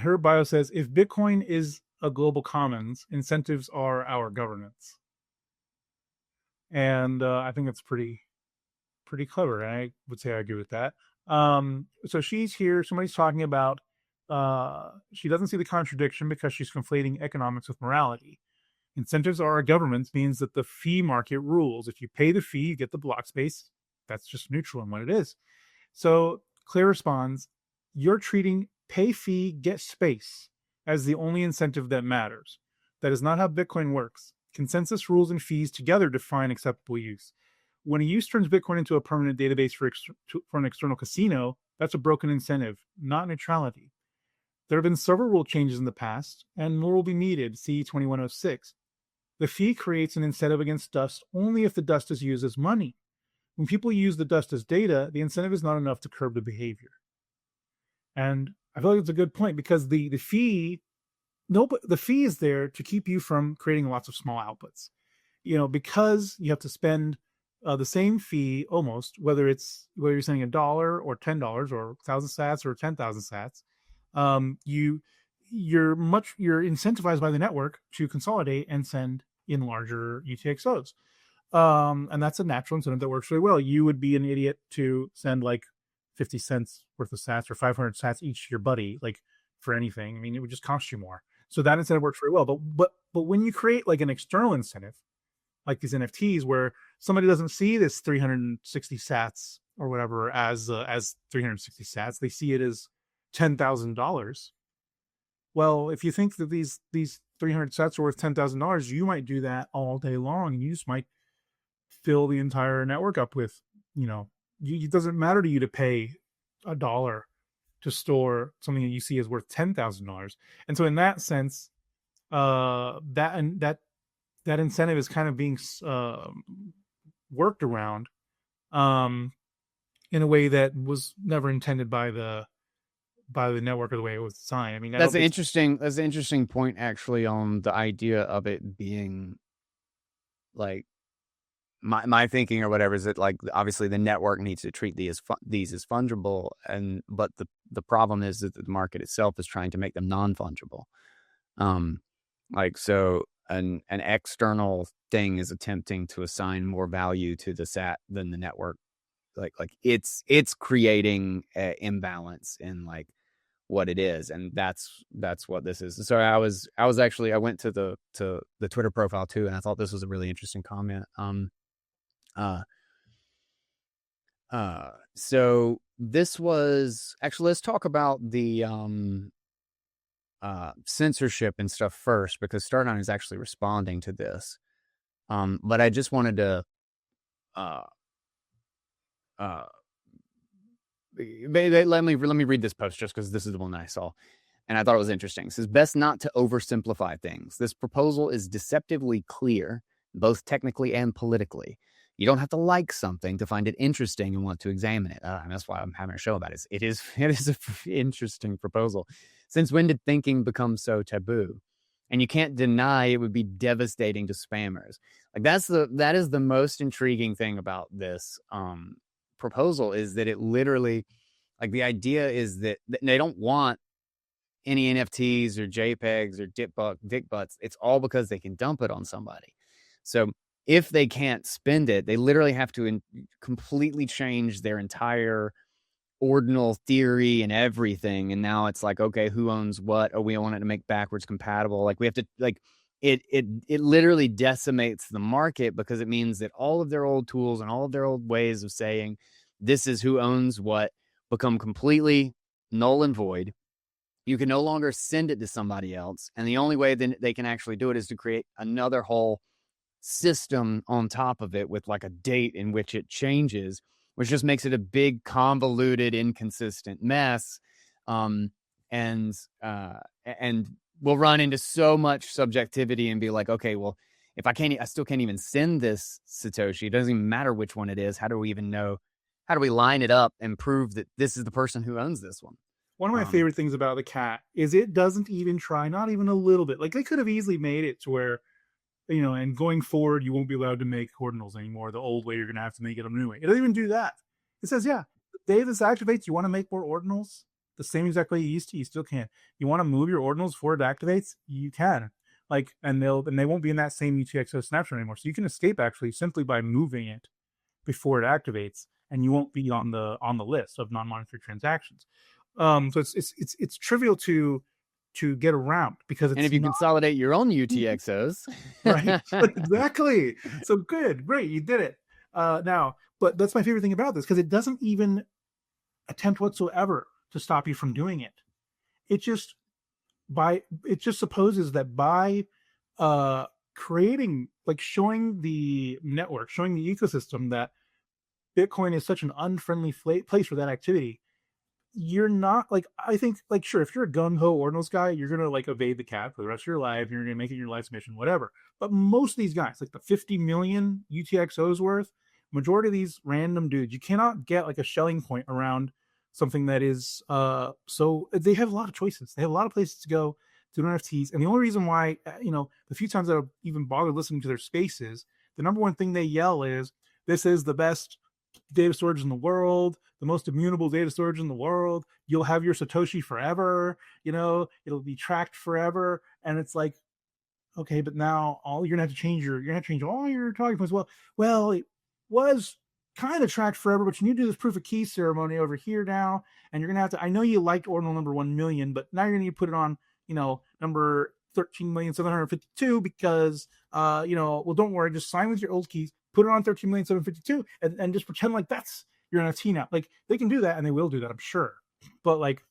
Her bio says, if Bitcoin is a global commons, incentives are our governance. And I think that's pretty clever. And I would say I agree with that. So she's here. Somebody's talking about, she doesn't see the contradiction because she's conflating economics with morality. Incentives are our governance means that the fee market rules. If you pay the fee, you get the block space. That's just neutral in what it is. So Claire responds, you're treating pay fee, get space as the only incentive that matters. That is not how Bitcoin works. Consensus rules and fees together define acceptable use. When a use turns Bitcoin into a permanent database for an external casino, that's a broken incentive, not neutrality. There have been several rule changes in the past, and more will be needed, see 2106. The fee creates an incentive against dust only if the dust is used as money. When people use the dust as data, the incentive is not enough to curb the behavior. And I feel like it's a good point, because the fee is there to keep you from creating lots of small outputs. Because you have to spend the same fee almost, whether you're sending $1 or $10 or 1,000 sats or 10,000 sats, you're incentivized by the network to consolidate and send in larger UTXOs. And that's a natural incentive that works really well. You would be an idiot to send like 50 cents worth of sats or 500 sats each to your buddy, like for anything. I mean, it would just cost you more. So that incentive works very well. But when you create like an external incentive, like these NFTs, where somebody doesn't see this 360 sats or whatever as 360 sats, they see it as $10,000. Well, if you think that these 300 sats are worth $10,000, you might do that all day long, and you just might fill the entire network up with, it doesn't matter to you to pay $1 to store something that you see as worth $10,000. And so in that sense, that incentive is kind of being worked around in a way that was never intended by the network or the way it was designed. I mean, that's an interesting point, actually, on the idea of it being like my thinking or whatever is that, like, obviously the network needs to treat these as fungible, but the problem is that the market itself is trying to make them non-fungible. Like, so an external thing is attempting to assign more value to the SAT than the network. Like it's creating an imbalance in like what it is, and that's what this is. So I went to the Twitter profile too, and I thought this was a really interesting comment. So this was actually, let's talk about the censorship and stuff first, because Stardon is actually responding to this. But I just wanted to let me read this post just because this is the one that I saw and I thought it was interesting. It says, best not to oversimplify things. This proposal is deceptively clear, both technically and politically. You don't have to like something to find it interesting and want to examine it. And that's why I'm having a show about it. It is an interesting proposal. Since when did thinking become so taboo? And you can't deny it would be devastating to spammers. Like that is the most intriguing thing about this proposal, is that it literally, like, the idea is that they don't want any NFTs or JPEGs or dick butts. It's all because they can dump it on somebody. So if they can't spend it, they literally have to completely change their entire ordinal theory and everything. And now it's like, okay, who owns what? Oh, we want it to make backwards compatible. Like, we have to, like, it literally decimates the market, because it means that all of their old tools and all of their old ways of saying this is who owns what become completely null and void. You can no longer send it to somebody else. And the only way then they can actually do it is to create another whole system on top of it with like a date in which it changes, which just makes it a big, convoluted, inconsistent mess. And we'll run into so much subjectivity and be like, okay, well, if I still can't even send this Satoshi, it doesn't even matter which one it is. How do we even know? How do we line it up and prove that this is the person who owns this one? One of my favorite things about the cat is it doesn't even try, not even a little bit. Like, they could have easily made it to where, you know, and going forward, you won't be allowed to make ordinals anymore. The old way, you're going to have to make it a new way. It doesn't even do that. It says, yeah, the day this activates, you want to make more ordinals the same exact way you used to, you still can. You want to move your ordinals before it activates, you can. Like, and they won't be in that same UTXO snapshot anymore. So you can escape actually simply by moving it before it activates, and you won't be on the list of non-monetary transactions. So it's trivial to get around, because it's, and if you consolidate your own UTXOs, right? Exactly. So great, you did it. Now, but that's my favorite thing about this, because it doesn't even attempt whatsoever to stop you from doing it. It just supposes that by creating, like, showing the network, showing the ecosystem that Bitcoin is such an unfriendly place for that activity, you're not, like, I think, like, sure, if you're a gung-ho ordinals guy, you're gonna like evade the cat for the rest of your life, you're gonna make it your life's mission, whatever. But most of these guys, like the 50 million UTXOs worth, majority of these random dudes, you cannot get like a shelling point around something that is so they have a lot of choices. They have a lot of places to go to NFTs. And the only reason why, the few times that I've even bothered listening to their spaces, the number one thing they yell is, this is the best data storage in the world, the most immutable data storage in the world. You'll have your Satoshi forever, it'll be tracked forever. And it's like, okay, but now you're gonna have to change all your talking points. Well, it was kind of tracked forever, but you need to do this proof of key ceremony over here now, and you're gonna have to. I know you liked ordinal number 1 million, but now you're gonna need to put it on, number 13,752, because well, don't worry, just sign with your old keys, put it on 13,752, and just pretend like that's your NFT now. Like, they can do that, and they will do that, I'm sure. But like,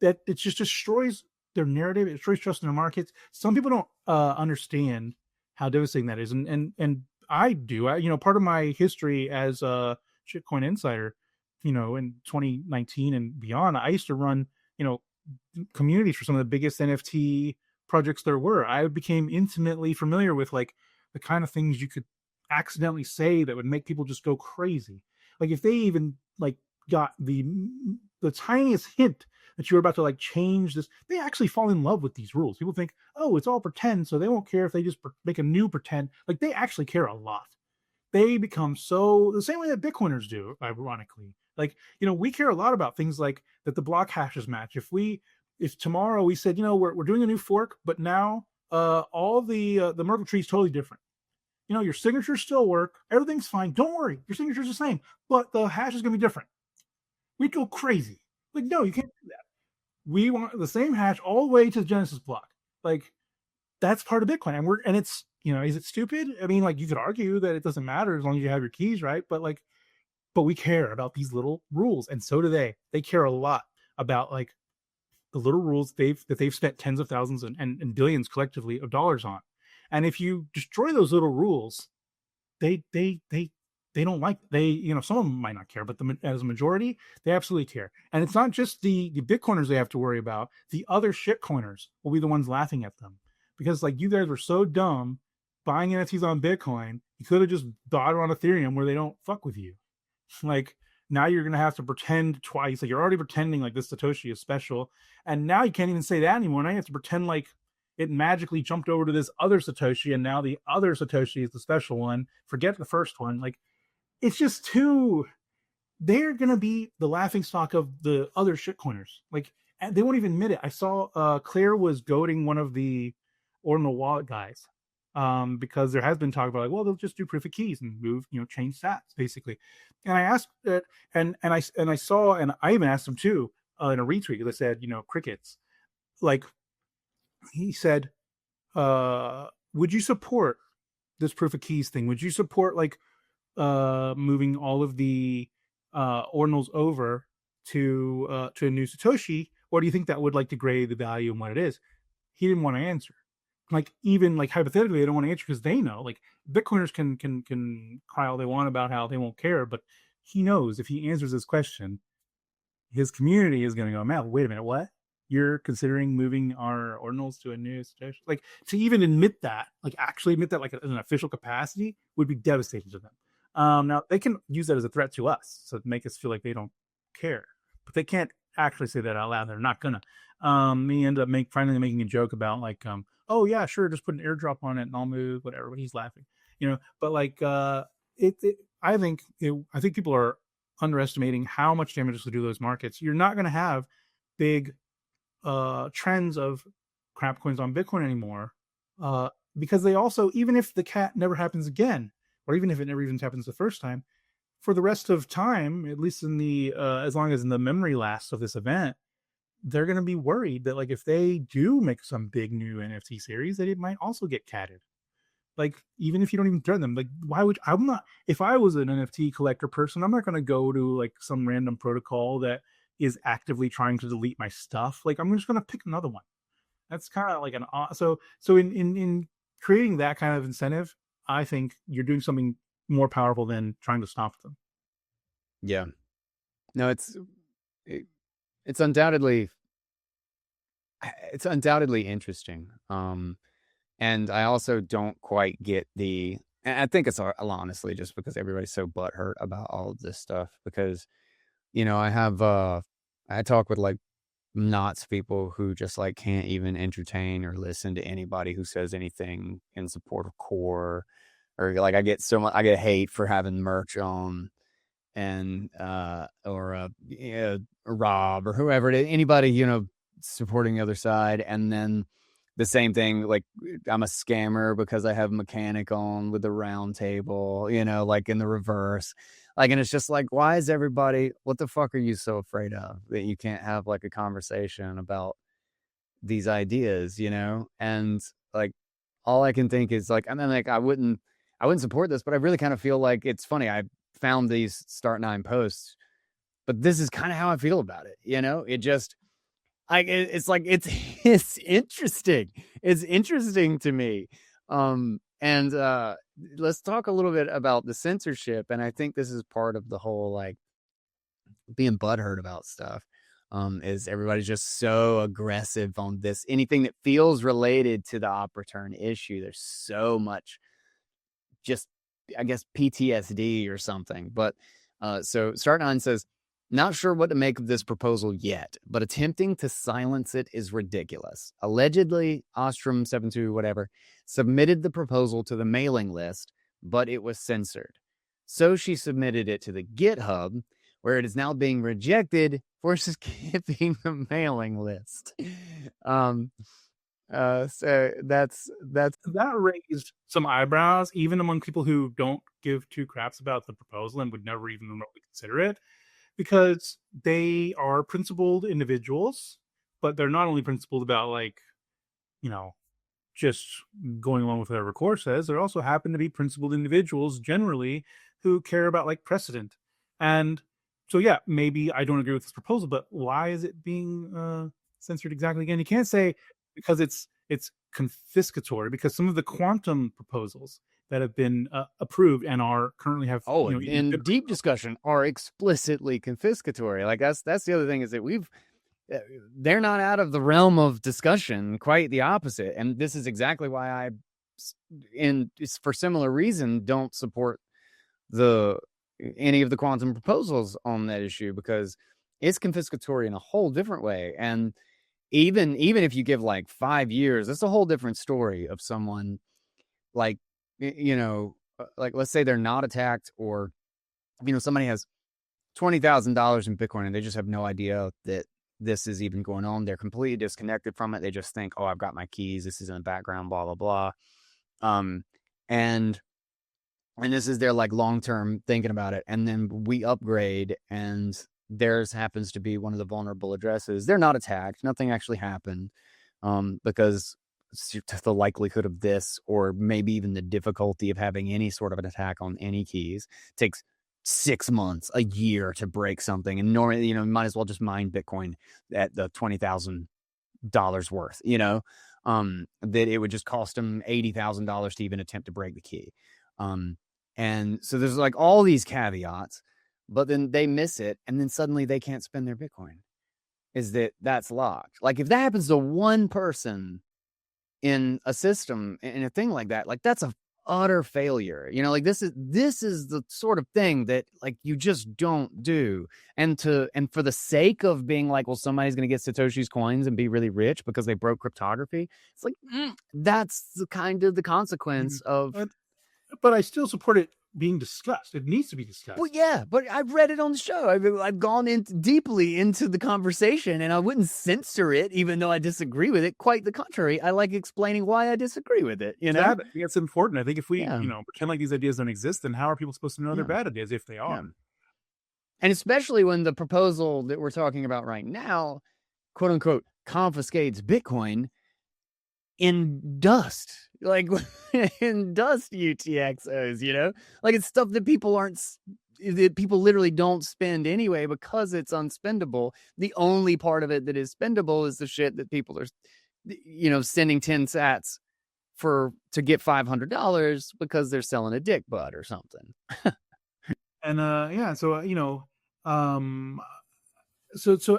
that, it just destroys their narrative. It destroys trust in the markets. Some people don't understand how devastating that is, and I do. Part of my history as a Shitcoin Insider, in 2019 and beyond, I used to run, communities for some of the biggest NFT projects there were. I became intimately familiar with like the kind of things you could accidentally say that would make people just go crazy. Like, if they even like got the tiniest hint that you're about to like change this, they actually fall in love with these rules. People think, oh, it's all pretend, so they won't care if they just make a new pretend. Like, they actually care a lot. they become so the same way that Bitcoiners do, ironically. Like, we care a lot about things like that the block hashes match. If tomorrow we said, we're doing a new fork, but now all the Merkle tree is totally different. Your signatures still work, everything's fine. Don't worry, your signature's the same, but the hash is gonna be different. We'd go crazy. Like, no, you can't do that. We want the same hash all the way to the Genesis block. Like, that's part of Bitcoin. And it's, is it stupid? I mean, like, you could argue that it doesn't matter as long as you have your keys, right? But we care about these little rules, and so do they. They care a lot about like the little rules they've spent tens of thousands and billions collectively of dollars on. And if you destroy those little rules, they don't like, some of them might not care, but as a majority, they absolutely care. And it's not just the Bitcoiners they have to worry about. The other shitcoiners will be the ones laughing at them, because like, you guys were so dumb buying NFTs on Bitcoin. You could have just bought it on Ethereum where they don't fuck with you. Like, now you're gonna have to pretend twice. Like, you're already pretending like this Satoshi is special, and now you can't even say that anymore. Now you have to pretend like it magically jumped over to this other Satoshi, and now the other Satoshi is the special one. Forget the first one. Like, it's just too. They're gonna be the laughing stock of the other shitcoiners. Like, and they won't even admit it. I saw Claire was goading one of the ordinal wallet guys, because there has been talk about like, well, they'll just do proof of keys and move, change stats basically. And I asked that, and I saw, and I even asked him too in a retweet that said, crickets. Like, he said, would you support this proof of keys thing? Would you support like moving all of the ordinals over to a new Satoshi, or do you think that would like degrade the value and what it is? He didn't want to answer. Like, even like hypothetically, they don't want to answer because they know, like, Bitcoiners can cry all they want about how they won't care, but he knows if he answers this question, his community is going to go, man, wait a minute, what? You're considering moving our ordinals to a new Satoshi? Like, to even admit that, like actually admit that, like in an official capacity, would be devastating to them. Now they can use that as a threat to us, so to make us feel like they don't care, but they can't actually say that out loud. They're not gonna. He ended up finally making a joke about like, oh yeah, sure, just put an airdrop on it and I'll move whatever. But he's laughing, But like, I think people are underestimating how much damage this will do those markets. You're not going to have big trends of crap coins on Bitcoin anymore, because they also, even if the cat never happens again, or even if it never even happens the first time, for the rest of time, at least in the as long as in the memory lasts of this event, they're going to be worried that like, if they do make some big new NFT series, that it might also get catted. Like, even if you don't even threaten them, like, why would I'm not, if I was an NFT collector person, I'm not going to go to like some random protocol that is actively trying to delete my stuff. Like, I'm just going to pick another one. That's kind of like so in creating that kind of incentive, I think you're doing something more powerful than trying to stop them. Yeah. No, it's undoubtedly interesting. And I also don't quite get and I think it's honestly just because everybody's so butthurt about all of this stuff, because, I talk with like knots people who just like can't even entertain or listen to anybody who says anything in support of core, or like I get hate for having merch on, and or Rob or whoever it is, anybody supporting the other side. And then the same thing, like, I'm a scammer because I have mechanic on with the round table, like in the reverse. Like, and it's just like, why is everybody, what the fuck are you so afraid of that you can't have like a conversation about these ideas, And like, all I can think is like, I mean, like, I wouldn't support this, but I really kind of feel like it's funny. I found these Start9 posts, but this is kind of how I feel about it. It just, it's like, it's interesting. It's interesting to me. And let's talk a little bit about the censorship. And I think this is part of the whole, like, being butthurt about stuff. Is everybody's just so aggressive on this, anything that feels related to the op return issue. There's so much just, I guess, PTSD or something. But so Start9 says, not sure what to make of this proposal yet, but attempting to silence it is ridiculous. Allegedly, Ostrom72 whatever submitted the proposal to the mailing list, but it was censored. So she submitted it to the GitHub, where it is now being rejected for skipping the mailing list. So that's That raised some eyebrows, even among people who don't give two craps about the proposal and would never even remotely consider it, because they are principled individuals, but they're not only principled about, like, you know, just going along with whatever core says. There also happen to be principled individuals generally who care about, like, precedent. And so, yeah, maybe I don't agree with this proposal, but why is it being censored exactly? Again, you can't say because it's confiscatory, because some of the quantum proposals that have been approved and are currently have in deep discussion are explicitly confiscatory. Like that's the other thing, is that they're not out of the realm of discussion, quite the opposite. And this is exactly why for similar reason, don't support any of the quantum proposals on that issue, because it's confiscatory in a whole different way. And even if you give like 5 years, it's a whole different story of someone, like, like, let's say they're not attacked, or somebody has $20,000 in Bitcoin and they just have no idea that this is even going on. They're completely disconnected from it. They just think, oh, I've got my keys, this is in the background, blah blah blah. And this is their like long-term thinking about it. And then we upgrade and theirs happens to be one of the vulnerable addresses. They're not attacked. Nothing actually happened, because the likelihood of this, or maybe even the difficulty of having any sort of an attack on any keys, takes 6 months, a year to break something. And normally, might as well just mine Bitcoin at the $20,000 worth, that it would just cost them $80,000 to even attempt to break the key. And so there's like all these caveats, but then they miss it. And then suddenly they can't spend their Bitcoin. That's locked. Like if that happens to one person in a system, in a thing like that, like that's a utter failure. Like this is the sort of thing that like you just don't do. And for the sake of being like, well, somebody's going to get Satoshi's coins and be really rich because they broke cryptography. It's like, that's the kind of the consequence of. But I still support it being discussed. It needs to be discussed. Well, yeah, but I've read it on the show. I've gone deeply into the conversation, and I wouldn't censor it, even though I disagree with it. Quite the contrary, I like explaining why I disagree with it. I think it's important. I think if we, pretend like these ideas don't exist, then how are people supposed to know they're bad ideas if they are? Yeah. And especially when the proposal that we're talking about right now, quote unquote, confiscates Bitcoin in dust, like in dust UTXOs, like it's stuff that people literally don't spend anyway because it's unspendable. The only part of it that is spendable is the shit that people are, sending 10 sats to get $500 because they're selling a dick butt or something. And so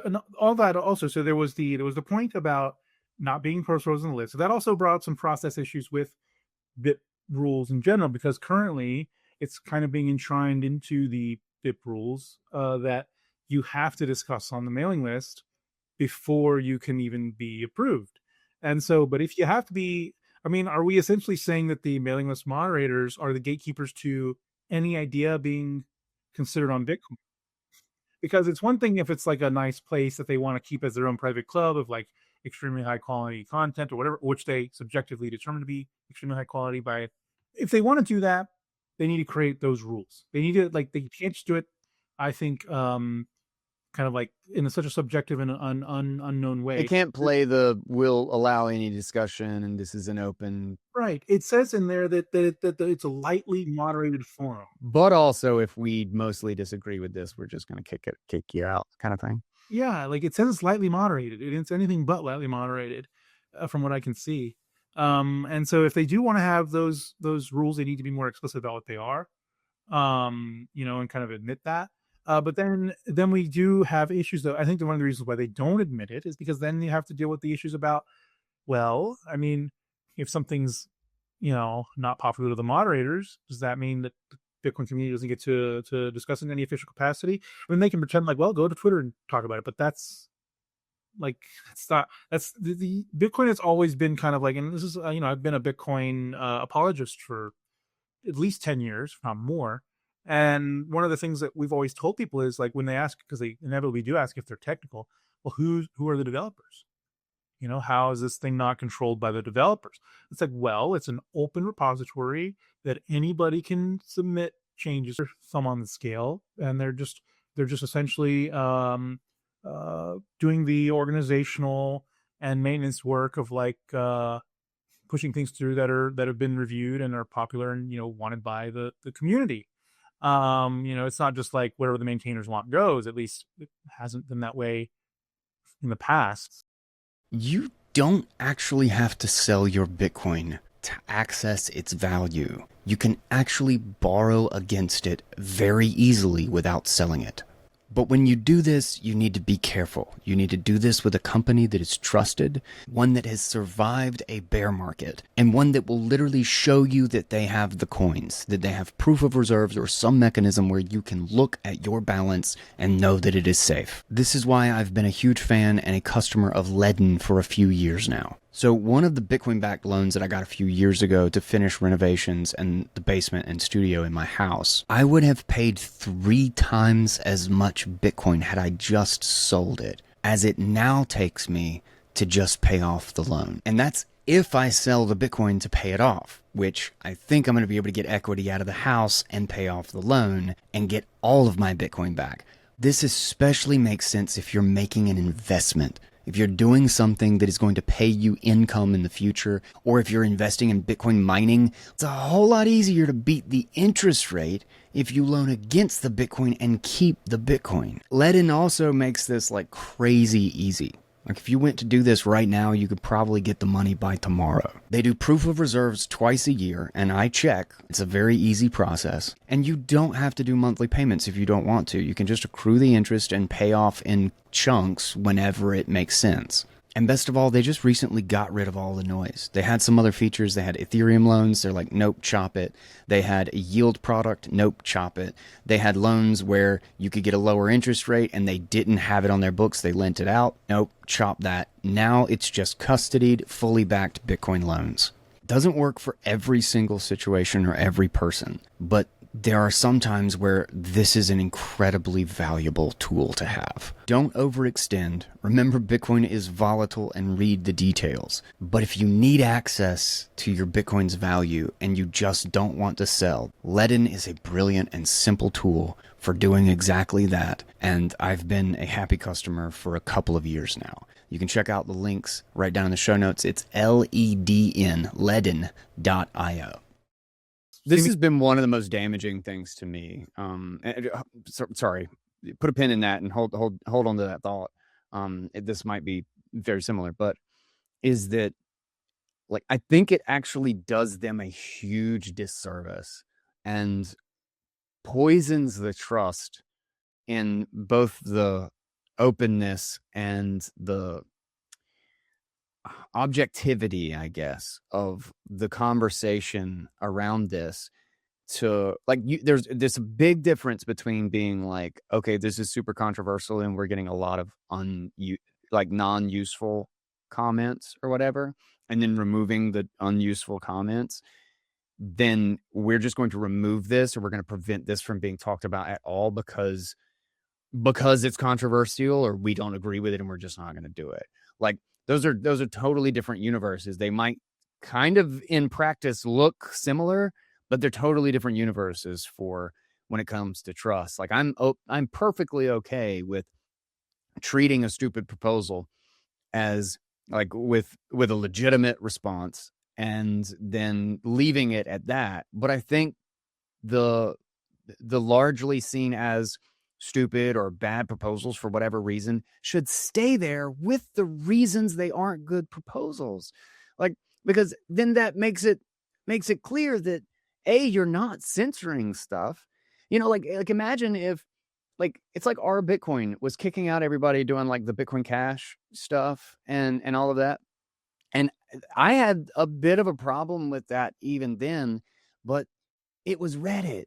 and all that also. So there was the point about not being pros on the list. So that also brought some process issues with BIP rules in general, because currently it's kind of being enshrined into the BIP rules that you have to discuss on the mailing list before you can even be approved. And so, but if you have to be, are we essentially saying that the mailing list moderators are the gatekeepers to any idea being considered on Bitcoin? Because it's one thing if it's like a nice place that they want to keep as their own private club of like extremely high quality content or whatever, which they subjectively determine to be extremely high quality by. If they want to do that, they need to create those rules. They need to, like, they can't just do it, I think, kind of like in such a subjective and unknown way. They can't play the will allow any discussion and this is an open. Right. It says in there that it's a lightly moderated forum. But also, if we mostly disagree with this, we're just going to kick you out, kind of thing. Yeah, like it says it's lightly moderated. It's anything but lightly moderated, from what I can see. And so if they do want to have those rules, they need to be more explicit about what they are, and kind of admit that. But then we do have issues, though. I think that one of the reasons why they don't admit it is because then you have to deal with the issues about, well, if something's, not popular to the moderators, does that mean that the Bitcoin community doesn't get to discuss in any official capacity? They can pretend like, well, go to Twitter and talk about it, but that's like, it's not. That's the Bitcoin has always been kind of like, and this is, I've been a Bitcoin apologist for at least 10 years, if not more. And one of the things that we've always told people is like when they ask, because they inevitably do ask if they're technical, well, who are the developers? How is this thing not controlled by the developers? It's like, well, it's an open repository that anybody can submit changes or thumb on the scale, and they're just essentially doing the organizational and maintenance work of like pushing things through that have been reviewed and are popular and wanted by the community. It's not just like whatever the maintainers want goes. At least it hasn't been that way in the past. You don't actually have to sell your Bitcoin to access its value. You can actually borrow against it very easily without selling it. But when you do this, you need to be careful. You need to do this with a company that is trusted, one that has survived a bear market, and one that will literally show you that they have the coins, that they have proof of reserves or some mechanism where you can look at your balance and know that it is safe. This is why I've been a huge fan and a customer of Ledin for a few years now. So one of the Bitcoin-backed loans that I got a few years ago to finish renovations and the basement and studio in my house, I would have paid 3 times as much Bitcoin had I just sold it, as it now takes me to just pay off the loan. And that's if I sell the Bitcoin to pay it off, which I think I'm going to be able to get equity out of the house and pay off the loan and get all of my Bitcoin back. This especially makes sense if you're making an investment. If you're doing something that is going to pay you income in the future, or if you're investing in Bitcoin mining, it's a whole lot easier to beat the interest rate if you loan against the Bitcoin and keep the Bitcoin. Ledin also makes this like crazy easy. Like if you went to do this right now, you could probably get the money by tomorrow. They do proof of reserves twice a year, and I check. It's a very easy process. And you don't have to do monthly payments if you don't want to. You can just accrue the interest and pay off in chunks whenever it makes sense. And best of all, they just recently got rid of all the noise. They had some other features. They had Ethereum loans. They're like, nope, chop it. They had a yield product. Nope, chop it. They had loans where you could get a lower interest rate and they didn't have it on their books. They lent it out. Nope, chop that. Now it's just custodied, fully backed Bitcoin loans. Doesn't work for every single situation or every person, but there are some times where this is an incredibly valuable tool to have. Don't overextend. Remember, Bitcoin is volatile and read the details. But if you need access to your Bitcoin's value and you just don't want to sell, Ledin is a brilliant and simple tool for doing exactly that. And I've been a happy customer for a couple of years now. You can check out the links right down in the show notes. It's Ledn, ledin.io. This has been one of the most damaging things to me. Sorry, put a pin in that and hold on to that thought. This might be very similar, but is that like I think it actually does them a huge disservice and poisons the trust in both the openness and the objectivity, I guess, of the conversation around this. To like, there's a big difference between being like, okay, this is super controversial and we're getting a lot of non-useful comments or whatever, and then removing the unuseful comments. Then we're just going to remove this, or we're going to prevent this from being talked about at all because it's controversial, or we don't agree with it and we're just not going to do it. Like those are totally different universes. They might kind of in practice look similar, but they're totally different universes for when it comes to trust. Like I'm perfectly okay with treating a stupid proposal as like with a legitimate response and then leaving it at that. But I think the largely seen as stupid or bad proposals for whatever reason should stay there with the reasons they aren't good proposals. Like, because then that makes it clear that you're not censoring stuff. Like imagine if like it's like our Bitcoin was kicking out everybody doing like the Bitcoin Cash stuff and all of that. And I had a bit of a problem with that even then, but it was Reddit.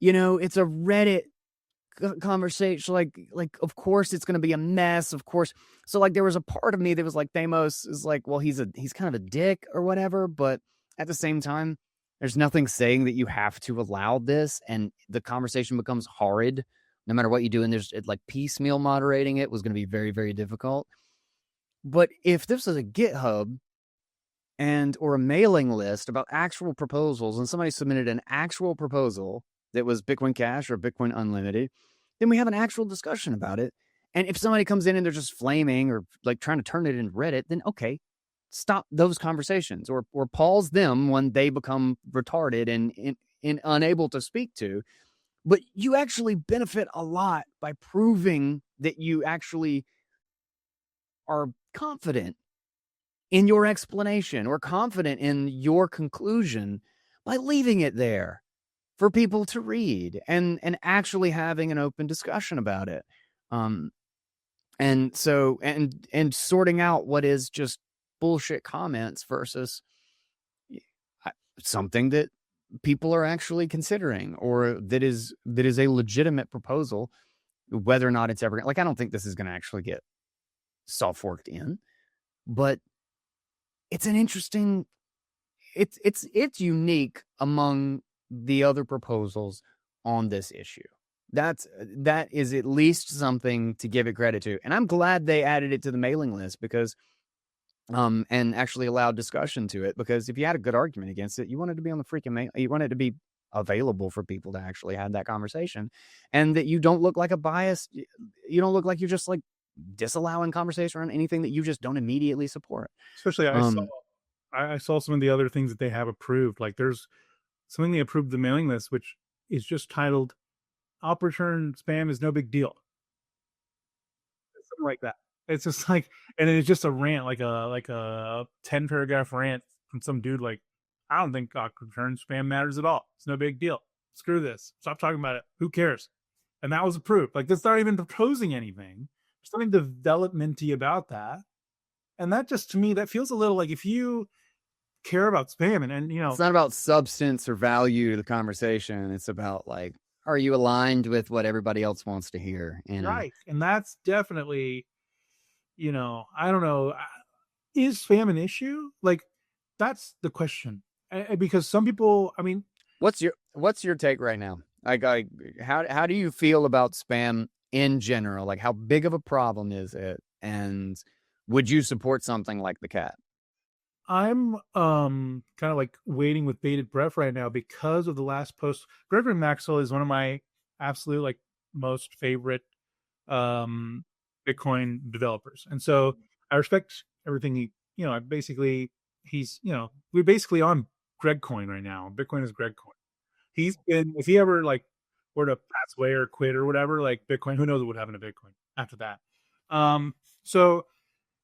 It's a Reddit conversation. Like of course it's going to be a mess, of course. So like there was a part of me that was like, Thamos is like, well, he's kind of a dick or whatever, but at the same time There's nothing saying that you have to allow this, and the conversation becomes horrid no matter what you do. And there's like piecemeal moderating it was going to be very, very difficult. But if this is a GitHub and or a mailing list about actual proposals, and somebody submitted an actual proposal that was Bitcoin Cash or Bitcoin Unlimited, then we have an actual discussion about it. And if somebody comes in and they're just flaming or like trying to turn it into Reddit, then okay, stop those conversations or pause them when they become retarded and unable to speak to. But you actually benefit a lot by proving that you actually are confident in your explanation or confident in your conclusion by leaving it there for people to read and actually having an open discussion about it. And so and sorting out what is just bullshit comments versus something that people are actually considering or that is a legitimate proposal, whether or not it's ever like, I don't think this is going to actually get soft forked in, but it's an interesting, it's unique among the other proposals on this issue. That is at least something to give it credit to. And I'm glad they added it to the mailing list because and actually allowed discussion to it, because if you had a good argument against it, you wanted to be on the freaking mail, you wanted to be available for people to actually have that conversation, and that you don't look like a bias, you don't look like you're just like disallowing conversation around anything that you just don't immediately support. Especially I saw some of the other things that they have approved. Like there's something they approved the mailing list, which is just titled "Op return spam is no big deal," something like that. It's just like, and it's just a rant, like a 10 paragraph rant from some dude. Like, I don't think op return spam matters at all. It's no big deal. Screw this. Stop talking about it. Who cares? And that was approved. Like, that's not even proposing anything. There's something developmenty about that. And that just, to me, that feels a little like if you care about spam and you know, it's not about substance or value to the conversation. It's about like, are you aligned with what everybody else wants to hear? Right. And that's definitely, you know, I don't know. Is spam an issue? Like, that's the question. Because some people, I mean, what's your take right now? Like, how do you feel about spam in general? Like, how big of a problem is it? And would you support something like the cat? I'm kind of like waiting with bated breath right now because of the last post. Gregory Maxwell is one of my absolute like most favorite Bitcoin developers, and so I respect everything he, you know, he's, you know, we're basically on Greg Coin right now. Bitcoin is Greg Coin. He's been, if he ever like were to pass away or quit or whatever, like Bitcoin, who knows what would happen to Bitcoin after that. So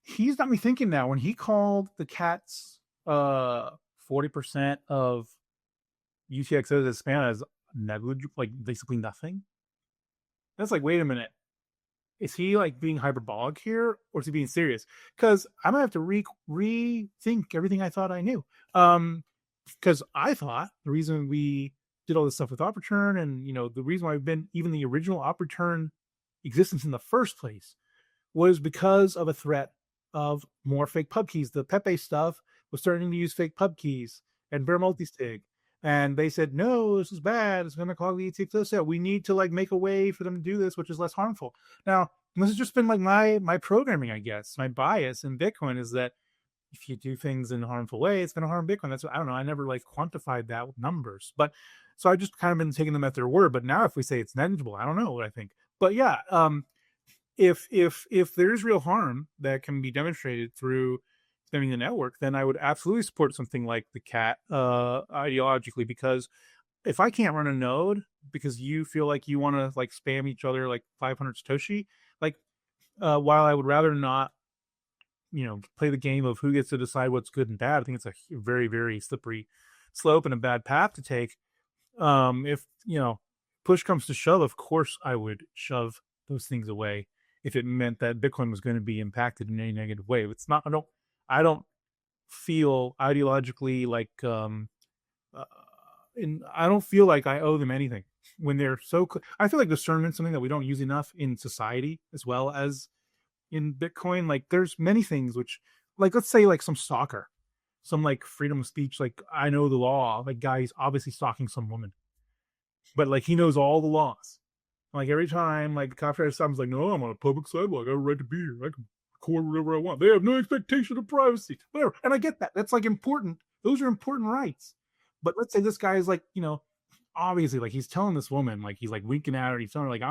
he's got me thinking now when he called the cats 40% of UTXOs as spam as negligible, like basically nothing. That's like, wait a minute. Is he like being hyperbolic here, or is he being serious? Because I might have to rethink everything I thought I knew. Because I thought the reason we did all this stuff with op return, and you know, the reason why we've been even the original op return existence in the first place, was because of a threat of more fake pub keys. The Pepe stuff was starting to use fake pub keys and bare multistig. And they said, no, this is bad. It's going to clog the ETXO set. We need to like make a way for them to do this, which is less harmful. Now, this has just been like my programming, I guess. My bias in Bitcoin is that if you do things in a harmful way, it's going to harm Bitcoin. That's what, I don't know. I never like quantified that with numbers, but so I just kind of been taking them at their word. But now if we say it's negligible, I don't know what I think. But yeah, if there's real harm that can be demonstrated through spamming the network, then I would absolutely support something like the cat ideologically, because if I can't run a node because you feel like you want to like spam each other like 500 Satoshi, like while I would rather not, you know, play the game of who gets to decide what's good and bad, I think it's a very, very slippery slope and a bad path to take. If, you know, push comes to shove, of course I would shove those things away if it meant that Bitcoin was going to be impacted in any negative way. It's not, I don't feel ideologically like, I don't feel like I owe them anything when they're so, I feel like discernment is something that we don't use enough in society as well as in Bitcoin. Like there's many things which, like, let's say like some soccer, some like freedom of speech, like I know the law, like guy he's obviously stalking some woman, but like he knows all the laws. Like every time like the cop tries to stop him, he's like, no, I'm on a public sidewalk. I have a right to be here. I can record whatever I want. They have no expectation of privacy. Whatever. And I get that. That's like important. Those are important rights. But let's say this guy is like, obviously like he's telling this woman, like he's like winking at her, he's telling her like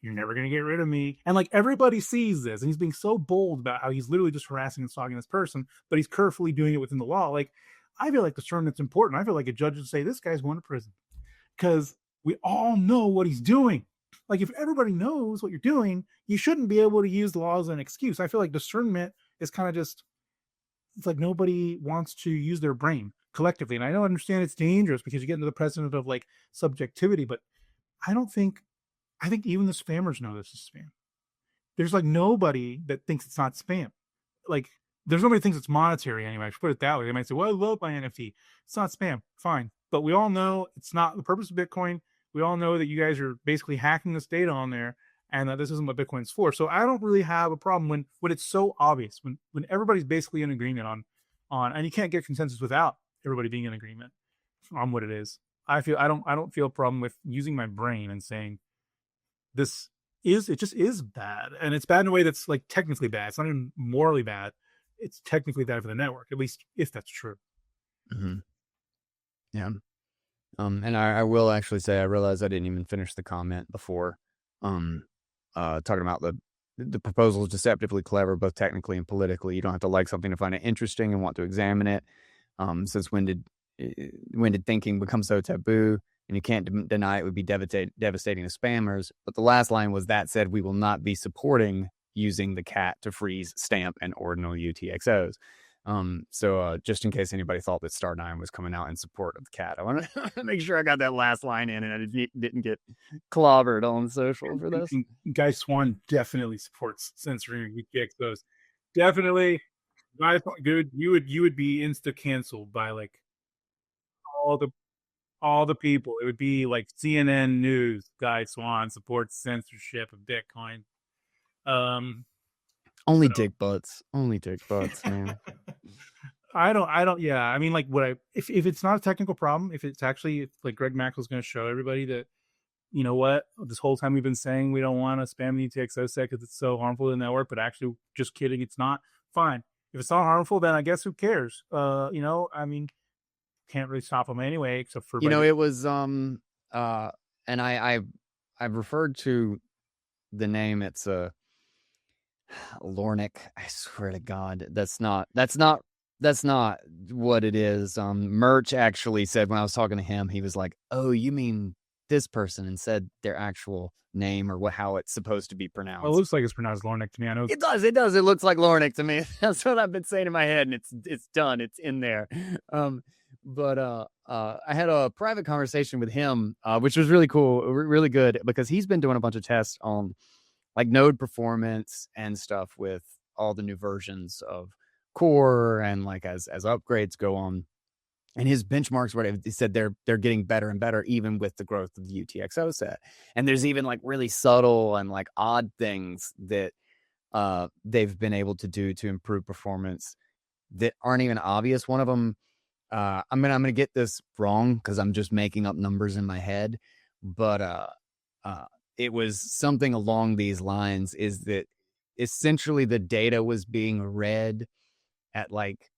you're never gonna get rid of me. And like everybody sees this, and he's being so bold about how he's literally just harassing and stalking this person, but he's carefully doing it within the law. Like I feel like discernment's important. I feel like a judge would say this guy's going to prison because we all know what he's doing. Like if everybody knows what you're doing, you shouldn't be able to use the law as an excuse. I feel like discernment is kind of just, it's like nobody wants to use their brain collectively. And I don't understand it's dangerous because you get into the precedent of like subjectivity, but I think even the spammers know this is spam. There's like nobody that thinks it's not spam. Like there's nobody that thinks it's monetary anyway. I should put it that way. They might say, well, I love my NFT. It's not spam. Fine. But we all know it's not the purpose of Bitcoin. We all know that you guys are basically hacking this data on there and that this isn't what Bitcoin's for. So I don't really have a problem when it's so obvious, when everybody's basically in agreement on, and you can't get consensus without everybody being in agreement on what it is. I don't feel a problem with using my brain and saying it just is bad. And it's bad in a way that's like technically bad. It's not even morally bad. It's technically bad for the network, at least if that's true. Mm-hmm. Yeah. And I will actually say, I realized I didn't even finish the comment before, talking about the proposal is deceptively clever, both technically and politically. You don't have to like something to find it interesting and want to examine it. Since when did thinking become so taboo? And you can't deny it would be devastating to spammers. But the last line was, that said, we will not be supporting using the cat to freeze, stamp, and ordinal UTXOs. So just in case anybody thought that Star9 was coming out in support of the cat, I want to make sure I got that last line in and I didn't get clobbered on social for this. Guy Swan definitely supports censoring UTXOs. Definitely. Guy Swan, good. You would be insta canceled by like all the people. It would be like CNN News. Guy Swan supports censorship of Bitcoin. Only dick butts, man. I don't. Yeah, I mean, like, if it's not a technical problem, if it's actually like Greg Maxwell's going to show everybody that, you know what, this whole time we've been saying we don't want to spam the UTXO set because it's so harmful to the network, but actually, just kidding, it's not. Fine. If it's not harmful, then I guess who cares? I mean, can't really stop them anyway, except for it was and I've referred to the name. It's Lornick. I swear to God, that's not what it is. Merch actually said, when I was talking to him, he was like, "Oh, you mean this person?" and said their actual name or how it's supposed to be pronounced. Well, it looks like it's pronounced Lornick to me. I know it does. It looks like Lornick to me. That's what I've been saying in my head, and it's done. It's in there. But I had a private conversation with him, which was really cool, really good, because he's been doing a bunch of tests on like node performance and stuff with all the new versions of Core, and like as upgrades go on, and his benchmarks where he said they're getting better and better even with the growth of the UTXO set. And there's even like really subtle and like odd things that they've been able to do to improve performance that aren't even obvious. One of them, I'm gonna get this wrong because I'm just making up numbers in my head, but it was something along these lines, is that essentially the data was being read at like,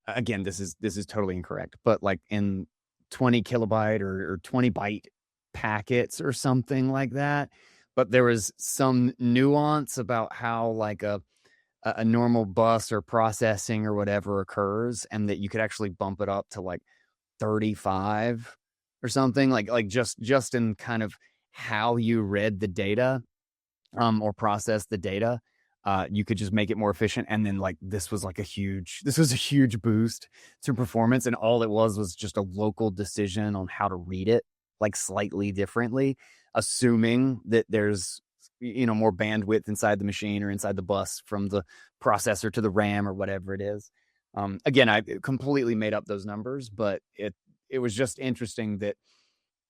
again, this is totally incorrect, but like in 20 kilobyte or 20 byte packets or something like that. But there was some nuance about how like a normal bus or processing or whatever occurs, and that you could actually bump it up to like 35 or something, like just in kind of how you read the data or process the data. You could just make it more efficient. And then like this was a huge boost to performance, and all it was just a local decision on how to read it like slightly differently, assuming that there's more bandwidth inside the machine or inside the bus from the processor to the RAM or whatever it is. Again, I completely made up those numbers, but it was just interesting that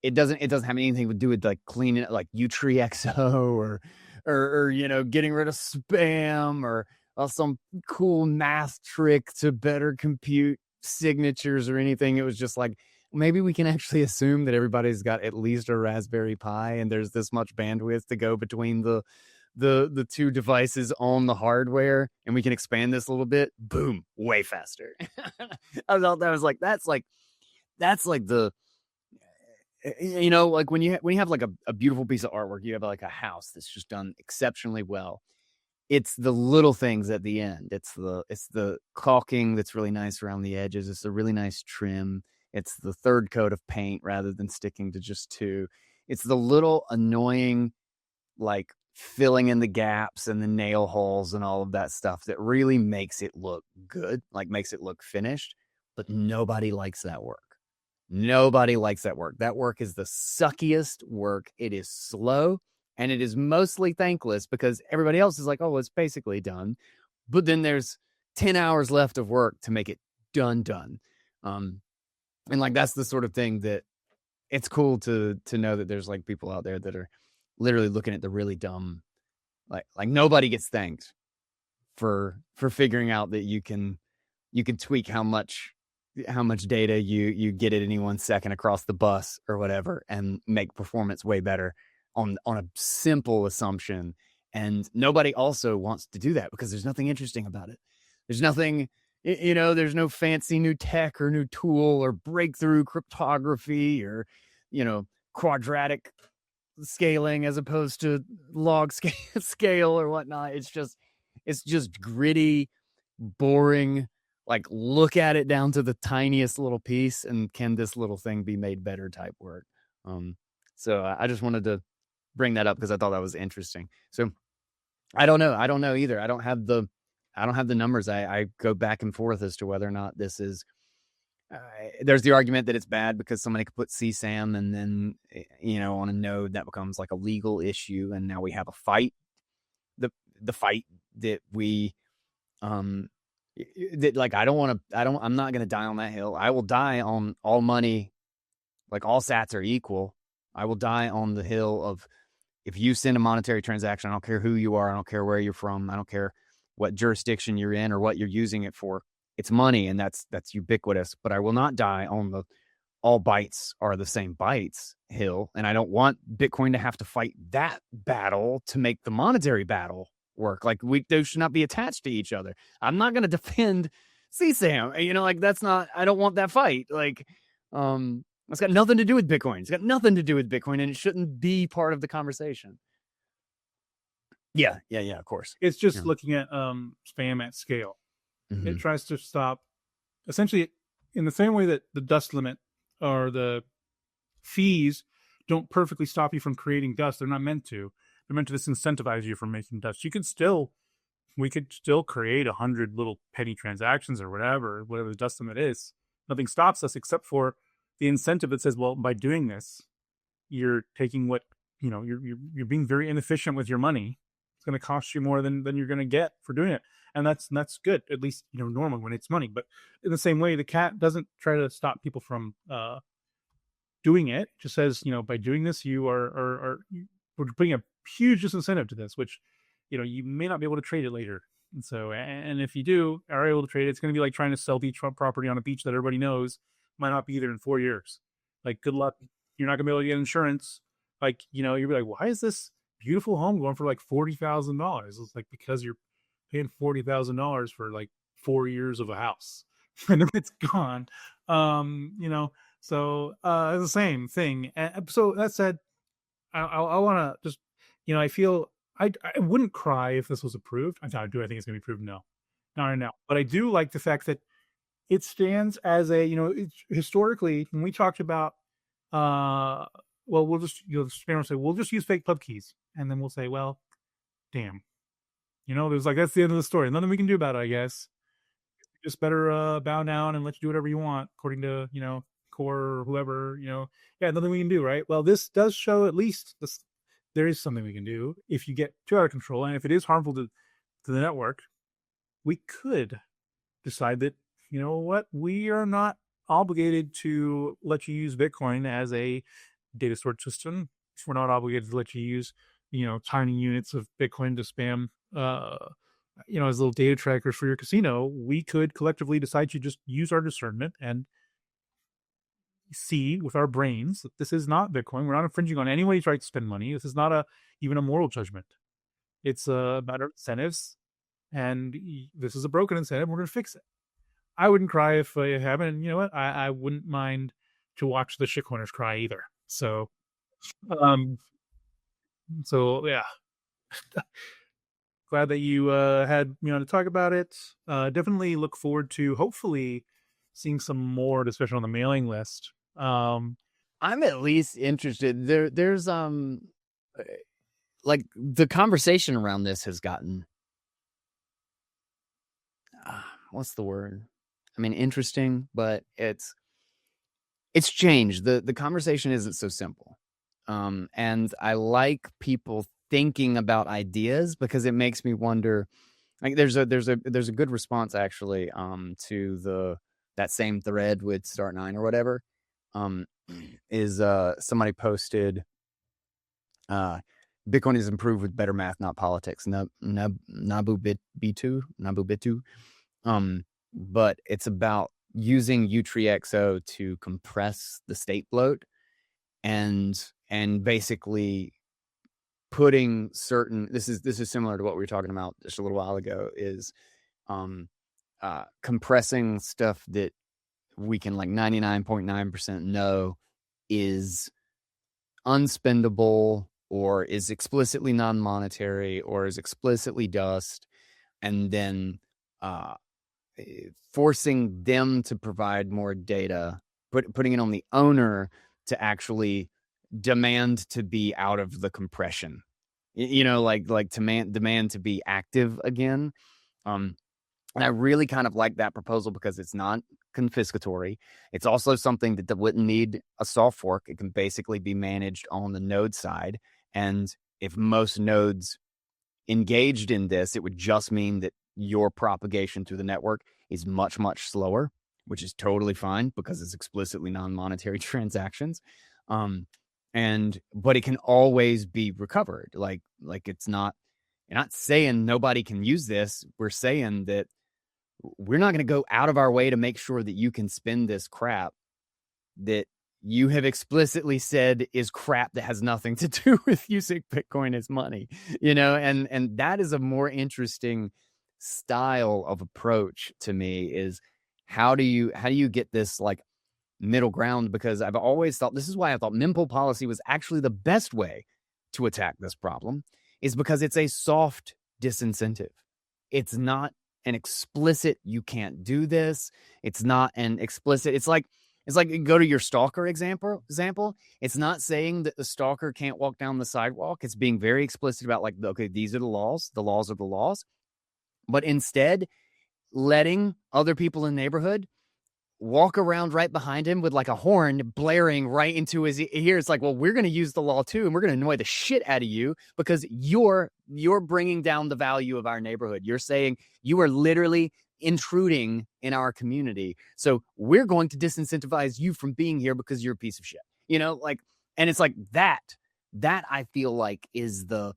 it doesn't have anything to do with like cleaning it, like UTXO or getting rid of spam or some cool math trick to better compute signatures or anything. It was just like, maybe we can actually assume that everybody's got at least a Raspberry Pi, and there's this much bandwidth to go between the two devices on the hardware, and we can expand this a little bit. Boom, way faster. I thought that was like, that's like the, like when you have like a beautiful piece of artwork, you have like a house that's just done exceptionally well. It's the little things at the end. It's the caulking that's really nice around the edges. It's a really nice trim. It's the third coat of paint rather than sticking to just two. It's the little annoying, like, filling in the gaps and the nail holes and all of that stuff that really makes it look good, like makes it look finished. But nobody likes that work. Nobody likes that work. That work is the suckiest work. It is slow, and it is mostly thankless because everybody else is like, oh, it's basically done. But then there's 10 hours left of work to make it done. And like, that's the sort of thing that it's cool to know that there's like people out there that are literally looking at the really dumb, like nobody gets thanked for figuring out that you can tweak how much data you get at any 1 second across the bus or whatever, and make performance way better on a simple assumption. And nobody also wants to do that because there's nothing interesting about it. There's nothing, there's no fancy new tech or new tool or breakthrough cryptography or, quadratic scaling as opposed to log scale or whatnot. It's just gritty, boring, like, look at it down to the tiniest little piece, and can this little thing be made better type work. So I just wanted to bring that up because I thought that was interesting. So I don't know either. I don't have the numbers. I go back and forth as to whether or not this is, there's the argument that it's bad because somebody could put CSAM and then, on a node that becomes like a legal issue. And now we have a fight, the fight that we, that, like, I'm not going to die on that hill. I will die on all money. Like, all sats are equal. I will die on the hill of, if you send a monetary transaction, I don't care who you are. I don't care where you're from. I don't care what jurisdiction you're in or what you're using it for. It's money, and that's ubiquitous. But I will not die on the all bytes are the same bytes hill. And I don't want Bitcoin to have to fight that battle to make the monetary battle work. Like, those should not be attached to each other. I'm not going to defend CSAM. Like, that's not, I don't want that fight. Like, it's got nothing to do with Bitcoin. It's got nothing to do with Bitcoin, and it shouldn't be part of the conversation. Yeah, of course. It's just looking at spam at scale. Mm-hmm. It tries to stop, essentially, in the same way that the dust limit or the fees don't perfectly stop you from creating dust. They're not meant to. They're meant to disincentivize you from making dust. We could still create 100 little petty transactions or whatever the dust limit is. Nothing stops us except for the incentive that says, well, by doing this, you're taking what, you're being very inefficient with your money. It's going to cost you more than you're going to get for doing it. And that's good, at least, normally when it's money. But in the same way, the cat doesn't try to stop people from doing it. It just says, by doing this, you are we're putting a huge disincentive to this, which, you may not be able to trade it later. And so, and if you are able to trade it, it's going to be like trying to sell beachfront property on a beach that everybody knows might not be there in 4 years. Like, good luck. You're not going to be able to get insurance. Like, you'll be like, why is this beautiful home going for like $40,000? It's like, because you're paying $40,000 for like 4 years of a house and then it's gone. So it's the same thing. And so that said, I want to just, I feel I wouldn't cry if this was approved. I think it's going to be approved? No, not right now. But I do like the fact that it stands as a, historically, when we talked about, we'll just, the spammer will say, we'll just use fake pub keys. And then we'll say, well, damn, there's like, that's the end of the story. Nothing we can do about it, I guess. Just better bow down and let you do whatever you want, according to, Core or whoever, nothing we can do, right? Well, this does show at least there is something we can do if you get too out of control. And if it is harmful to the network, we could decide that, we are not obligated to let you use Bitcoin as a data storage system. We're not obligated to let you use, tiny units of Bitcoin to spam as little data trackers for your casino, we could collectively decide to just use our discernment and see with our brains that this is not Bitcoin. We're not infringing on anybody's right to spend money. This is not even a moral judgment. It's a matter of incentives, and this is a broken incentive. We're going to fix it. I wouldn't cry if it happened. And you know what? I wouldn't mind to watch the shitcoiners cry either. So, um, yeah, glad that you had me on to talk about it. Definitely look forward to hopefully seeing some more discussion on the mailing list. I'm at least interested. There's like the conversation around this has gotten what's the word? I mean, interesting, but it's changed. The conversation isn't so simple. And I like people thinking about ideas because it makes me wonder. Like there's a good response actually to that same thread with Start9 or whatever. Is somebody posted Bitcoin is improved with better math, not politics. Nabu Bitu. But it's about using U3XO to compress the state bloat and basically putting certain this is similar to what we were talking about just a little while ago, is compressing stuff that we can like 99.9% know is unspendable or is explicitly non-monetary or is explicitly dust, and then forcing them to provide more data, putting it on the owner to actually demand to be out of the compression, like demand to be active again. And I really kind of like that proposal because it's not confiscatory. It's also something that wouldn't need a soft fork. It can basically be managed on the node side. And if most nodes engaged in this, it would just mean that your propagation through the network is much, much slower, which is totally fine because it's explicitly non-monetary transactions. But it can always be recovered. Like it's not, you're not saying nobody can use this. We're saying that we're not going to go out of our way to make sure that you can spend this crap that you have explicitly said is crap that has nothing to do with using Bitcoin as money, and that is a more interesting style of approach to me, is how do you get this like middle ground? Because I've always thought, this is why I thought mempool policy was actually the best way to attack this problem, is because it's a soft disincentive. It's not an explicit, you can't do this. It's not an explicit, it's like go to your stalker example. It's not saying that the stalker can't walk down the sidewalk. It's being very explicit about like, okay, these are the laws are the laws. But instead, letting other people in the neighborhood walk around right behind him with like a horn blaring right into his ear. It's like, well, we're going to use the law too, and we're going to annoy the shit out of you because you're bringing down the value of our neighborhood. You're saying you are literally intruding in our community. So we're going to disincentivize you from being here because you're a piece of shit. And it's like that I feel like is the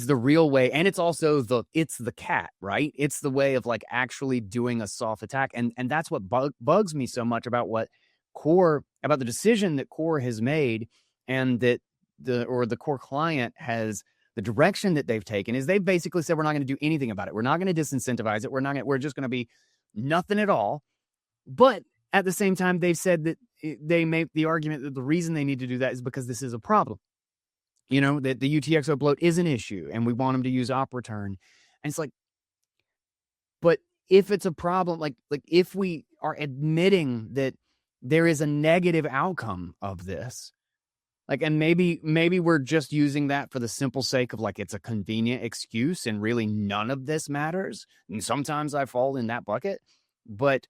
real way. And it's also it's the cat, right? It's the way of like actually doing a soft attack. And that's what bugs me so much about about the decision that Core has made, and that the Core client has, the direction that they've taken is they've basically said, we're not going to do anything about it. We're not going to disincentivize it. We're just going to be nothing at all. But at the same time, they've said that they make the argument that the reason they need to do that is because this is a problem. That the UTXO bloat is an issue and we want them to use op return. And it's like, but if it's a problem, like if we are admitting that there is a negative outcome of this, like, and maybe we're just using that for the simple sake of like, it's a convenient excuse and really none of this matters. And sometimes I fall in that bucket, but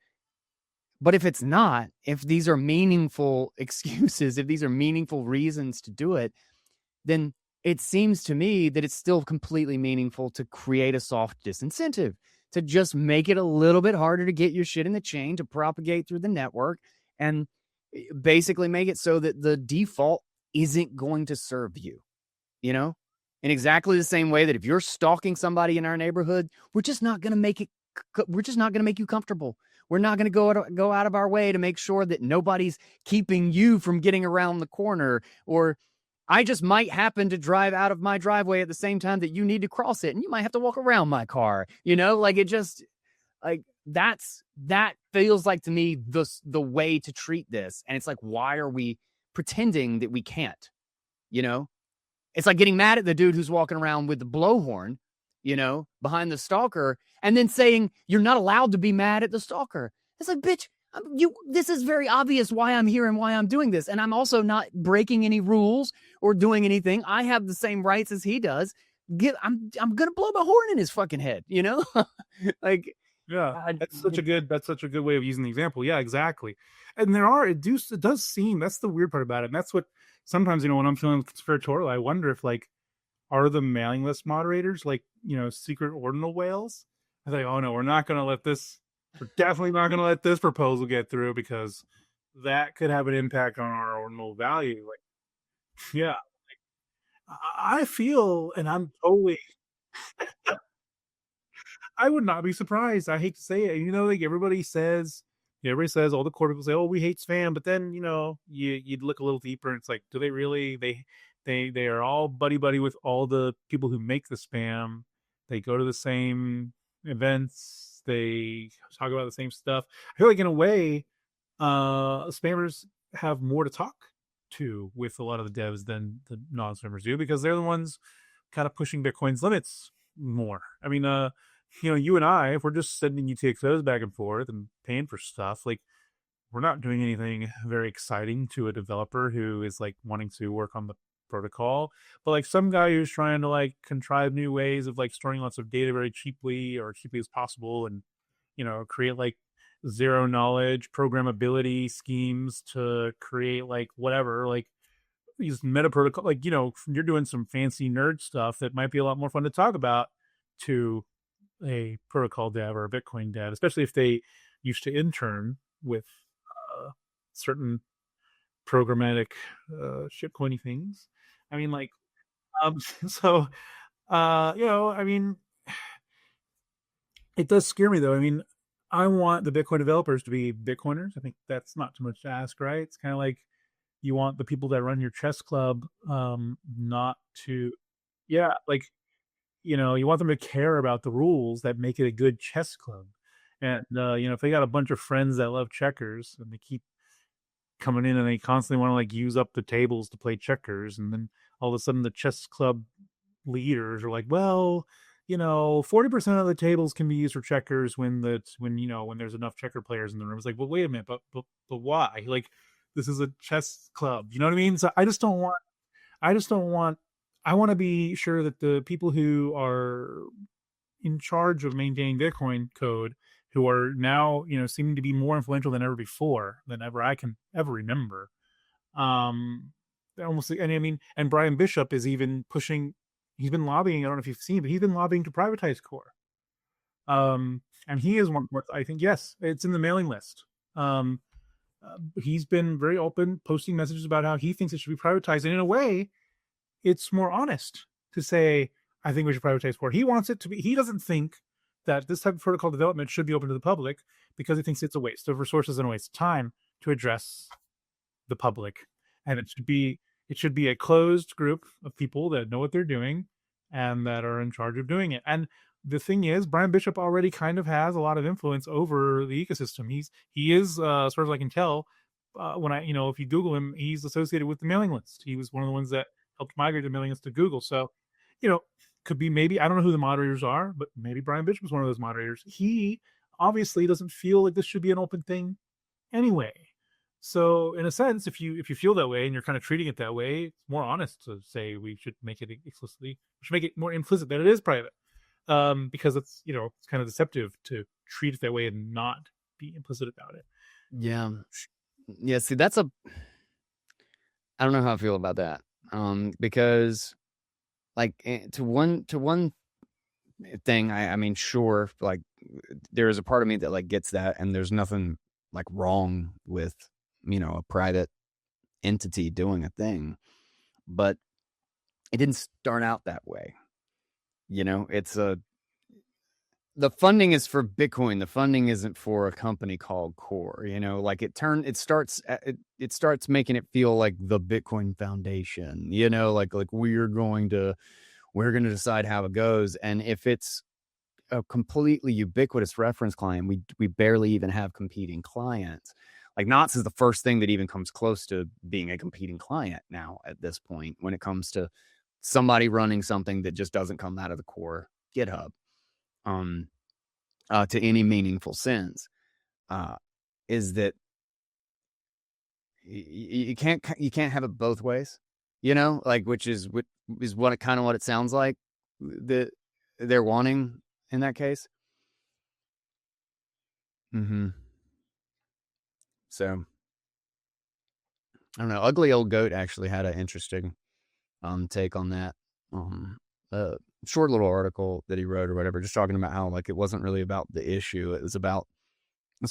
if it's not, if these are meaningful excuses, if these are meaningful reasons to do it, then it seems to me that it's still completely meaningful to create a soft disincentive, to just make it a little bit harder to get your shit in the chain, to propagate through the network, and basically make it so that the default isn't going to serve you, In exactly the same way that if you're stalking somebody in our neighborhood, we're just not going to make you comfortable. We're not going to go out of our way to make sure that nobody's keeping you from getting around the corner, or I just might happen to drive out of my driveway at the same time that you need to cross it, and you might have to walk around my car. Like it just like that feels like to me the way to treat this. And it's like, why are we pretending that we can't? It's like getting mad at the dude who's walking around with the blowhorn, behind the stalker, and then saying you're not allowed to be mad at the stalker. It's like, bitch, this is very obvious why I'm here and why I'm doing this. And I'm also not breaking any rules or doing anything. I have the same rights as he does. I'm going to blow my horn in his fucking head, like, Yeah, that's such a good way of using the example. Yeah, exactly. And it does seem, that's the weird part about it. And that's what sometimes, when I'm feeling conspiratorial, I wonder if like, are the mailing list moderators like, secret ordinal whales? I think, oh no, we're definitely not going to let this proposal get through, because that could have an impact on our ordinal value. Like, yeah, I feel, and I'm totally, I would not be surprised. I hate to say it. Like everybody says all the core people say, "Oh, we hate spam," but then you'd look a little deeper, and it's like, do they really? They are all buddy with all the people who make the spam. They go to the same events. They talk about the same stuff. I feel like in a way, spammers have more to talk to with a lot of the devs than the non-spammers do, because they're the ones kind of pushing Bitcoin's limits more. I mean, you and I, if we're just sending UTXOs back and forth and paying for stuff, like, we're not doing anything very exciting to a developer who is like wanting to work on the protocol. But like some guy who's trying to like contrive new ways of like storing lots of data very cheaply, or cheaply as possible, and create like zero knowledge programmability schemes to create like whatever, like these meta protocol, like, you're doing some fancy nerd stuff that might be a lot more fun to talk about to a protocol dev or a Bitcoin dev, especially if they used to intern with certain programmatic shitcoiny things. I mean, like, so, I mean, it does scare me though. I mean, I want the Bitcoin developers to be Bitcoiners. I think that's not too much to ask, right? It's kind of like you want the people that run your chess club, not to, yeah, like, you want them to care about the rules that make it a good chess club. And, if they got a bunch of friends that love checkers and they keep coming in and they constantly want to like use up the tables to play checkers, and then all of a sudden the chess club leaders are like, well, 40% of the tables can be used for checkers when there's enough checker players in the room. It's like, well, wait a minute, but why? Like, this is a chess club, you know what I mean? So I want to be sure that the people who are in charge of maintaining Bitcoin code, who are now, seeming to be more influential than ever before, than ever I can ever remember. Almost, and I mean, and Brian Bishop is even pushing. He's been lobbying. I don't know if you've seen, but he's been lobbying to privatize Core. And he is one. I think, yes, it's in the mailing list. He's been very open, posting messages about how he thinks it should be privatized, and in a way, it's more honest to say, I think we should privatize Core. He wants it to be. He doesn't think that this type of protocol development should be open to the public, because he thinks it's a waste of resources and a waste of time to address the public, and it should be a closed group of people that know what they're doing and that are in charge of doing it. And the thing is, Brian Bishop already kind of has a lot of influence over the ecosystem. He is, as far as I can tell, when if you Google him, he's associated with the mailing list. He was one of the ones that helped migrate the mailing list to Google. So, could be, maybe, I don't know who the moderators are, but maybe Brian Bishop was one of those moderators. He obviously doesn't feel like this should be an open thing anyway. So in a sense, if you feel that way and you're kind of treating it that way, it's more honest to say we should make it more implicit that it is private, because it's it's kind of deceptive to treat it that way and not be implicit about it. Yeah. See, I don't know how I feel about that, because like to one thing, I mean, sure, like there is a part of me that like gets that, and there's nothing like wrong with a private entity doing a thing, but it didn't start out that way. It's the funding is for Bitcoin. The funding isn't for a company called Core. Like it starts making it feel like the Bitcoin Foundation. Like we're going to decide how it goes. And if it's a completely ubiquitous reference client, we barely even have competing clients. Like Knots is the first thing that even comes close to being a competing client now at this point when it comes to somebody running something that just doesn't come out of the Core GitHub to any meaningful sense. Is that you can't have it both ways, like which is what kind of what it sounds like that they're wanting in that case. So I don't know. Ugly Old Goat actually had an interesting take on that. Short little article that he wrote or whatever, just talking about how like it wasn't really about the issue. It's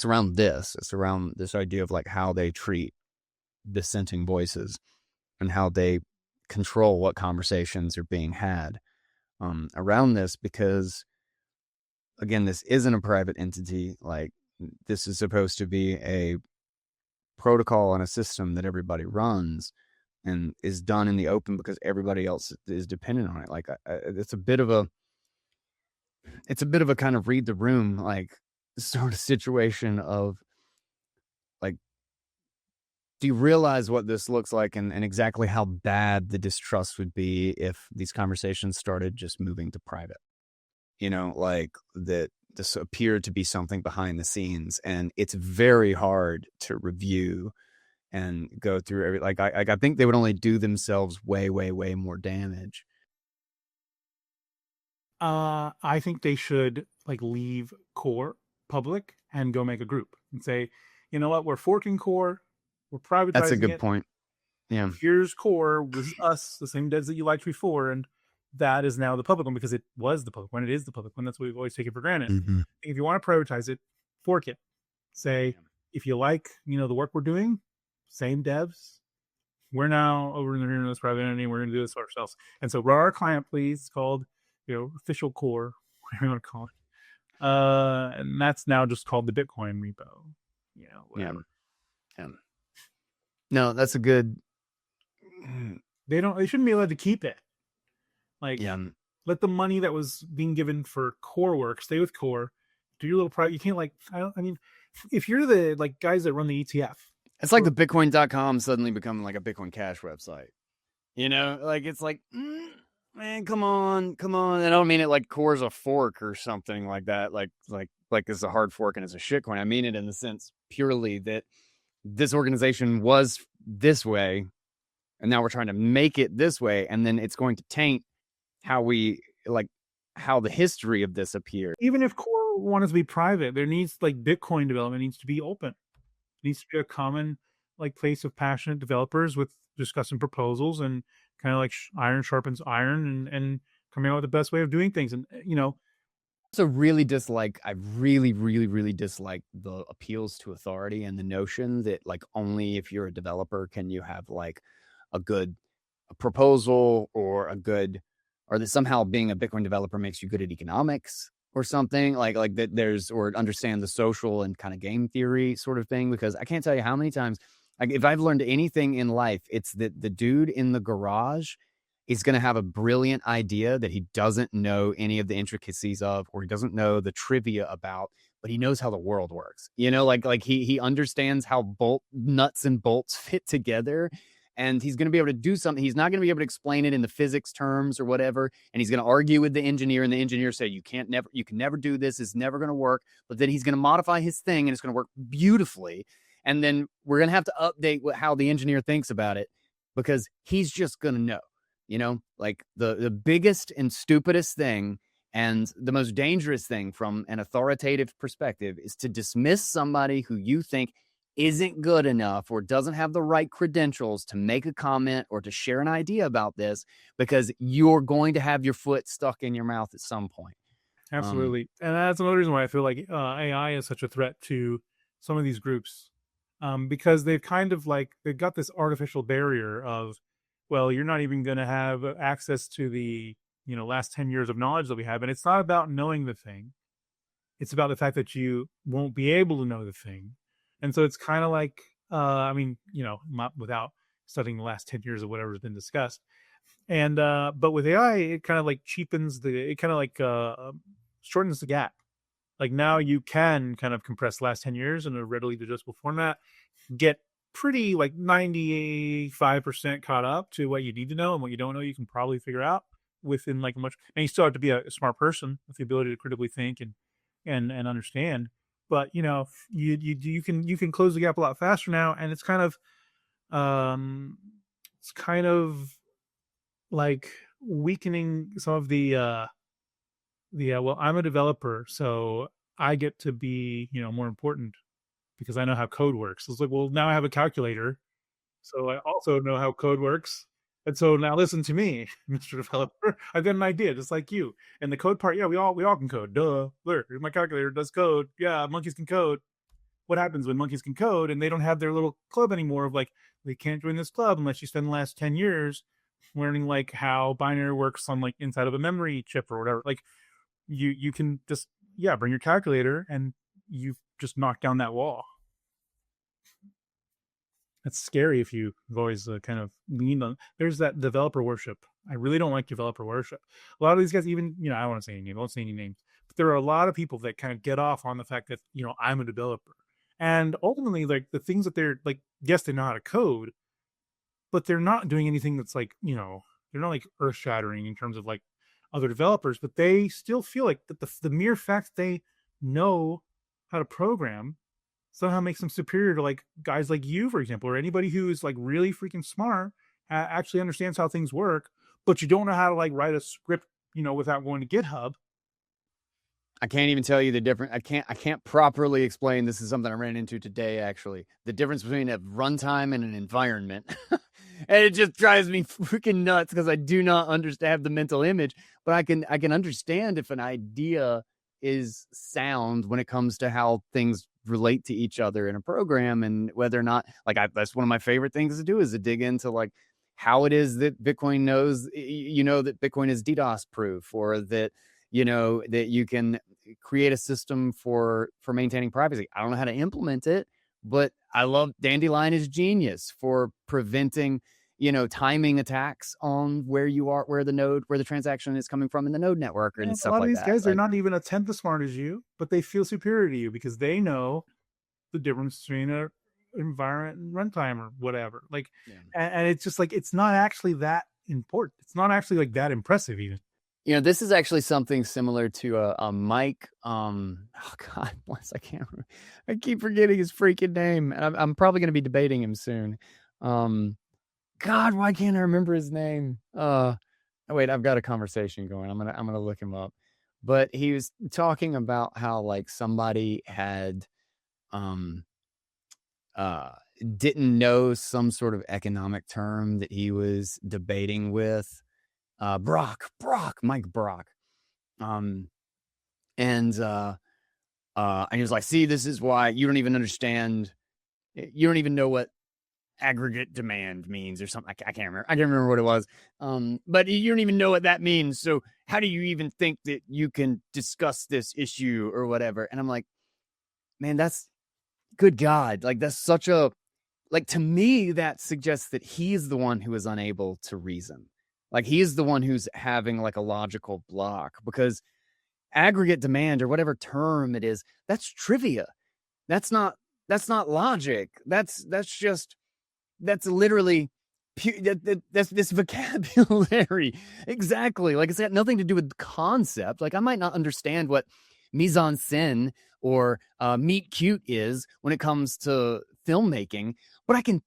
around this. It's around this idea of like how they treat dissenting voices and how they control what conversations are being had around this, because again, this isn't a private entity. Like this is supposed to be a protocol and a system that everybody runs and is done in the open because everybody else is dependent on it. Like it's a bit of a kind of read the room, like sort of situation of like, do you realize what this looks like and exactly how bad the distrust would be if these conversations started just moving to private? Like that this appeared to be something behind the scenes, and it's very hard to review and go through I think they would only do themselves way, way, way more damage. I think they should like leave Core public and go make a group and say, you know what, we're forking Core, we're privatizing it. That's a good point. Yeah. Here's Core, this is us, the same devs that you liked before, and that is now the public one because it was the public one. It is the public one. That's what we've always taken for granted. Mm-hmm. If you want to prioritize it, fork it. Say, if you like, the work we're doing, same devs, we're now over in this private entity, we're going to do this ourselves. And so run our client, please, called, official Core, whatever you want to call it. And that's now just called the Bitcoin repo. Whatever. Yeah. No, that's a good. They shouldn't be allowed to keep it. Like, let the money that was being given for Core work stay with Core. Do your little private. You can't if you're the guys that run the ETF, it's like the Bitcoin.com suddenly becoming like a Bitcoin Cash website. Like it's like, man, come on. And I don't mean it like Core's a fork or something like that. Like it's a hard fork and it's a shitcoin. I mean it in the sense purely that this organization was this way, and now we're trying to make it this way, and then it's going to taint how the history of this appeared. Even if Core wanted to be private, there needs Bitcoin development needs to be open. It needs to be a common place of passionate developers with discussing proposals and kind of iron sharpens iron and coming out with the best way of doing things. And also really dislike, I really, really, really dislike the appeals to authority and the notion that only if you're a developer can you have a good proposal or that somehow being a Bitcoin developer makes you good at economics or something like that or understand the social and kind of game theory sort of thing. Because I can't tell you how many times, if I've learned anything in life, it's that the dude in the garage is going to have a brilliant idea that he doesn't know any of the intricacies of, or he doesn't know the trivia about, but he knows how the world works. He understands how nuts and bolts fit together. And he's going to be able to do something. He's not going to be able to explain it in the physics terms or whatever. And he's going to argue with the engineer, and the engineer say, you can never do this. It's never going to work. But then he's going to modify his thing, and it's going to work beautifully. And then we're going to have to update how the engineer thinks about it, because he's just going to know, the biggest and stupidest thing and the most dangerous thing from an authoritative perspective is to dismiss somebody who you think isn't good enough or doesn't have the right credentials to make a comment or to share an idea about this, because you're going to have your foot stuck in your mouth at some point. Absolutely. And that's another reason why I feel like AI is such a threat to some of these groups, because they've kind of they've got this artificial barrier of well, you're not even going to have access to the, last 10 years of knowledge that we have. And it's not about knowing the thing. It's about the fact that you won't be able to know the thing. And so it's kind of like, not without studying the last 10 years of whatever has been discussed. And, but with AI, it kind of like shortens the gap. Like now you can kind of compress the last 10 years in a readily digestible format, get pretty like 95% caught up to what you need to know, and what you don't know you can probably figure out within like much. And you still have to be a smart person with the ability to critically think and understand. But you can close the gap a lot faster now, and it's kind of like weakening some of the well, I'm a developer, so I get to be more important because I know how code works. It's like, well, now I have a calculator, so I also know how code works. And so now listen to me, Mr. Developer. I've got an idea, just like you. And the code part, yeah, we all can code. Duh. Look, my calculator does code. Yeah, monkeys can code. What happens when monkeys can code and they don't have their little club anymore of like, they can't join this club unless you spend the last 10 years learning like how binary works on like inside of a memory chip or whatever. Like you can just, bring your calculator and you've just knocked down that wall. It's scary if you've always kind of leaned on. There's that developer worship. I really don't like developer worship. A lot of these guys, even I don't want to say any names. I won't say any names. But there are a lot of people that kind of get off on the fact that I'm a developer, and ultimately, like the things that they're like, yes, they know how to code, but they're not doing anything that's like they're not like earth shattering in terms of like other developers. But they still feel like that the mere fact they know how to program somehow makes them superior to like guys like you, for example, or anybody who is like really freaking smart, actually understands how things work, but you don't know how to like write a script, without going to GitHub. I can't even tell you the difference. I can't properly explain. This is something I ran into today, actually. The difference between a runtime and an environment. And it just drives me freaking nuts because I do not have the mental image, but I can understand if an idea is sound when it comes to how things relate to each other in a program, and whether or not that's one of my favorite things to do is to dig into like how it is that Bitcoin knows, that Bitcoin is DDoS proof, or that, that you can create a system for maintaining privacy. I don't know how to implement it, but I love Dandelion is genius for preventing, timing attacks on where you are, where the transaction is coming from in the node network and stuff like that. A lot of these guys, they're not even a tenth as smart as you, but they feel superior to you because they know the difference between a environment and runtime or whatever. Like, and it's just like, it's not actually that important. It's not actually like that impressive even. This is actually something similar to a Mike. Oh God bless, I can't remember. I keep forgetting his freaking name, and I'm probably going to be debating him soon. God, why can't I remember his name? Wait, I've got a conversation going. I'm gonna look him up. But he was talking about how like somebody had didn't know some sort of economic term that he was debating with Mike Brock. And he was like, see, this is why you don't even understand. You don't even know what aggregate demand means or something. I can't remember. I can't remember what it was. But you don't even know what that means. So how do you even think that you can discuss this issue or whatever? And I'm like, man, that's good God. Like, that's such a, like, to me, that suggests that he's the one who is unable to reason. Like, he's the one who's having like a logical block, because aggregate demand or whatever term it is, that's trivia. That's not logic. That's literally that's this vocabulary. Exactly. Like, it's got nothing to do with concept. Like, I might not understand what mise en scène or meet cute is when it comes to filmmaking, but I can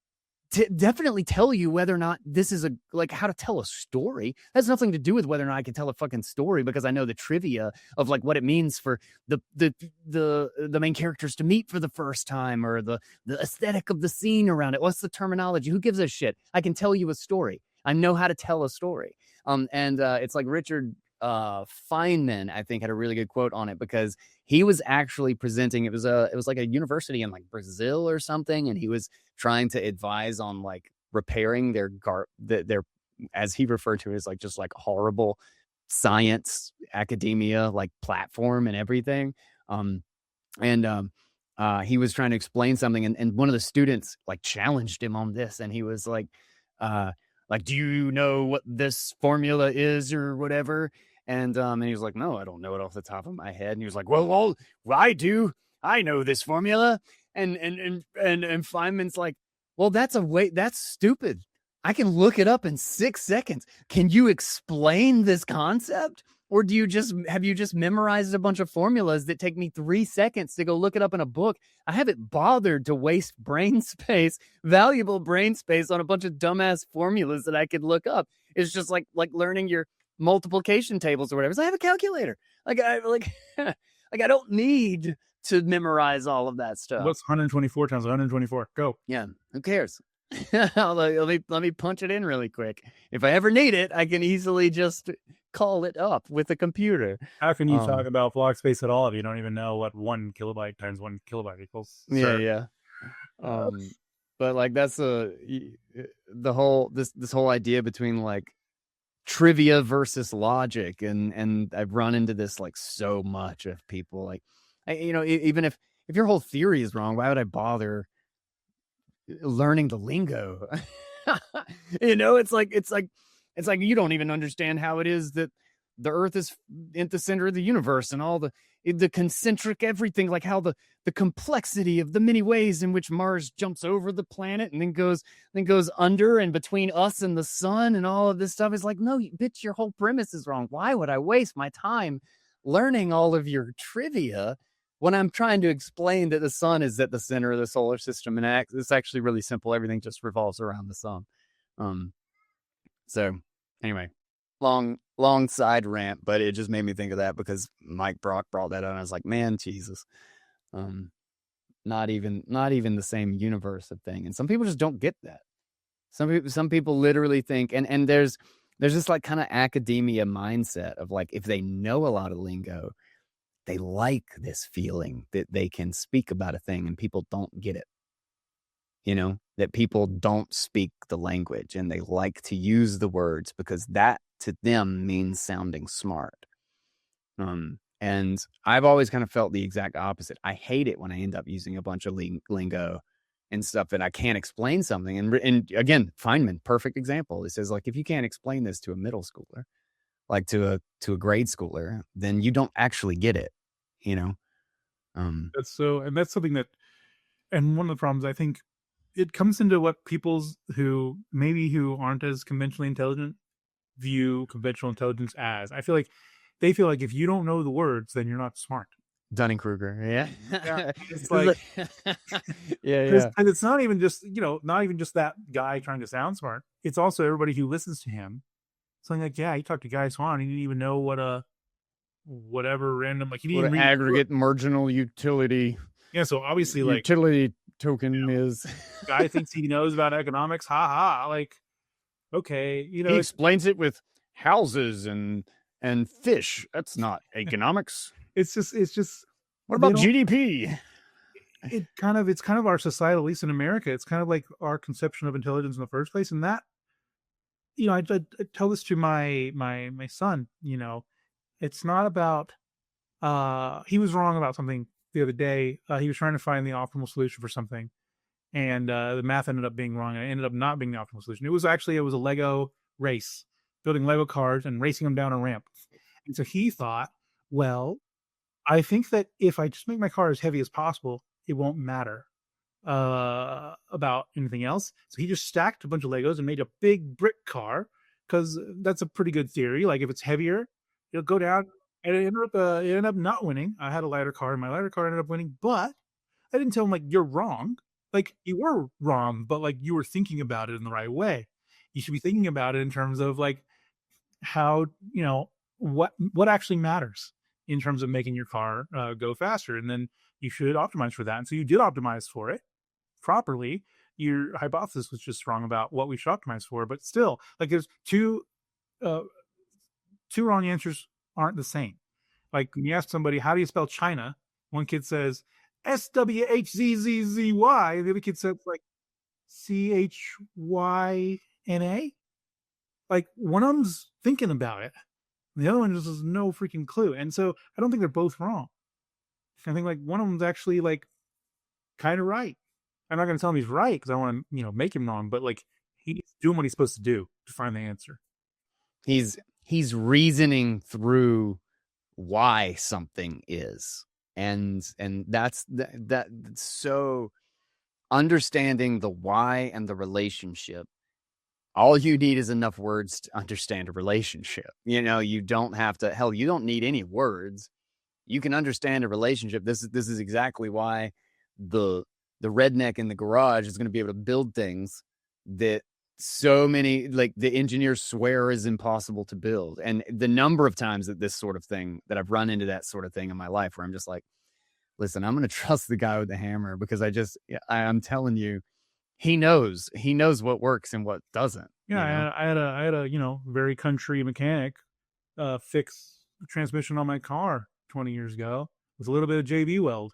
definitely tell you whether or not this is how to tell a story. That has nothing to do with whether or not I can tell a fucking story, because I know the trivia of like what it means for the main characters to meet for the first time, or the aesthetic of the scene around it. What's the terminology? Who gives a shit? I can tell you a story. I know how to tell a story. It's like Richard Feynman, I think, had a really good quote on it, because he was actually presenting, it was like a university in like Brazil or something, and he was trying to advise on like repairing their as he referred to it, as like just like horrible science academia like platform and everything. And he was trying to explain something, and one of the students like challenged him on this, and he was like, do you know what this formula is or whatever? And he was like, no, I don't know it off the top of my head. And he was like, well, I do. I know this formula. And Feynman's like, well, that's stupid. I can look it up in 6 seconds. Can you explain this concept? Or have you just memorized a bunch of formulas that take me 3 seconds to go look it up in a book? I haven't bothered to waste valuable brain space on a bunch of dumbass formulas that I could look up. It's just like learning your multiplication tables or whatever. So I have a calculator. I don't need to memorize all of that stuff. What's 124 times 124? Go. Yeah, who cares? let me punch it in really quick. If I ever need it, I can easily just call it up with a computer. How can you talk about block space at all if you don't even know what 1 kilobyte times 1 kilobyte equals? Yeah. But like that's this whole idea between like trivia versus logic, and I've run into this like so much of people like, even if your whole theory is wrong, why would I bother learning the lingo? It's like you don't even understand how it is that the earth is in the center of the universe and all the concentric everything, like how the complexity of the many ways in which Mars jumps over the planet and then goes under and between us and the sun and all of this stuff. Is like, no, bitch, your whole premise is wrong. Why would I waste my time learning all of your trivia when I'm trying to explain that the sun is at the center of the solar system? And it's actually really simple. Everything just revolves around the sun. So anyway, long side rant, but it just made me think of that because Mike Brock brought that up, and I was like, man, Jesus, not even the same universe of thing. And some people just don't get that. Some people literally think, and there's this like kind of academia mindset of like, if they know a lot of lingo, they like this feeling that they can speak about a thing and people don't get it. That people don't speak the language and they like to use the words because that to them means sounding smart. And I've always kind of felt the exact opposite. I hate it when I end up using a bunch of lingo and stuff that I can't explain something. And again, Feynman, perfect example. It says like, if you can't explain this to a middle schooler, like to a grade schooler, then you don't actually get it. That's something that, and one of the problems, I think it comes into what people's who aren't as conventionally intelligent view conventional intelligence as. I feel like they feel like if you don't know the words, then you're not smart. Dunning-Kruger, yeah. It's like, yeah. And it's not even just that guy trying to sound smart. It's also everybody who listens to him. Something like, yeah, he talked to Guy Swan. He didn't even know what whatever random, like, he didn't even read aggregate marginal utility. Yeah, so obviously, like, utility token is. Guy thinks he knows about economics. Ha ha. Like, okay, he explains it with houses and fish. That's not economics. It's just. What about GDP? It's kind of our society, at least in America. It's kind of like our conception of intelligence in the first place, and that, I tell this to my son. It's not about. He was wrong about something the other day. He was trying to find the optimal solution for something, and the math ended up being wrong. And it ended up not being the optimal solution. It was a Lego race, building Lego cars and racing them down a ramp. And so he thought, well, I think that if I just make my car as heavy as possible, it won't matter about anything else. So he just stacked a bunch of Legos and made a big brick car, because that's a pretty good theory. Like, if it's heavier, it'll go down. And it ended up not winning. I had a lighter car, and my lighter car ended up winning. But I didn't tell him, like, you're wrong. Like, you were wrong, but, like, you were thinking about it in the right way. You should be thinking about it in terms of, like, how, what actually matters in terms of making your car go faster. And then you should optimize for that. And so you did optimize for it properly. Your hypothesis was just wrong about what we should optimize for. But still, like, there's two wrong answers aren't the same. Like, when you ask somebody, how do you spell China? One kid says SWHZZZY. The other kid says, like, CHYNA. like one of them's thinking about it. The other one just has no freaking clue. And so I don't think they're both wrong. I think like one of them's actually like kind of right. I'm not going to tell him he's right because I want to, make him wrong, but like he's doing what he's supposed to do to find the answer. He's reasoning through why something is. And that's so understanding the why and the relationship. All you need is enough words to understand a relationship. You don't have to, hell, you don't need any words. You can understand a relationship. This is exactly why the redneck in the garage is going to be able to build things that so many, like, the engineers swear is impossible to build. And the number of times that I've run into that sort of thing in my life where I'm just like, listen, I'm going to trust the guy with the hammer because I'm telling you, he knows what works and what doesn't. Yeah. I had a very country mechanic fix the transmission on my car 20 years ago with a little bit of JB weld.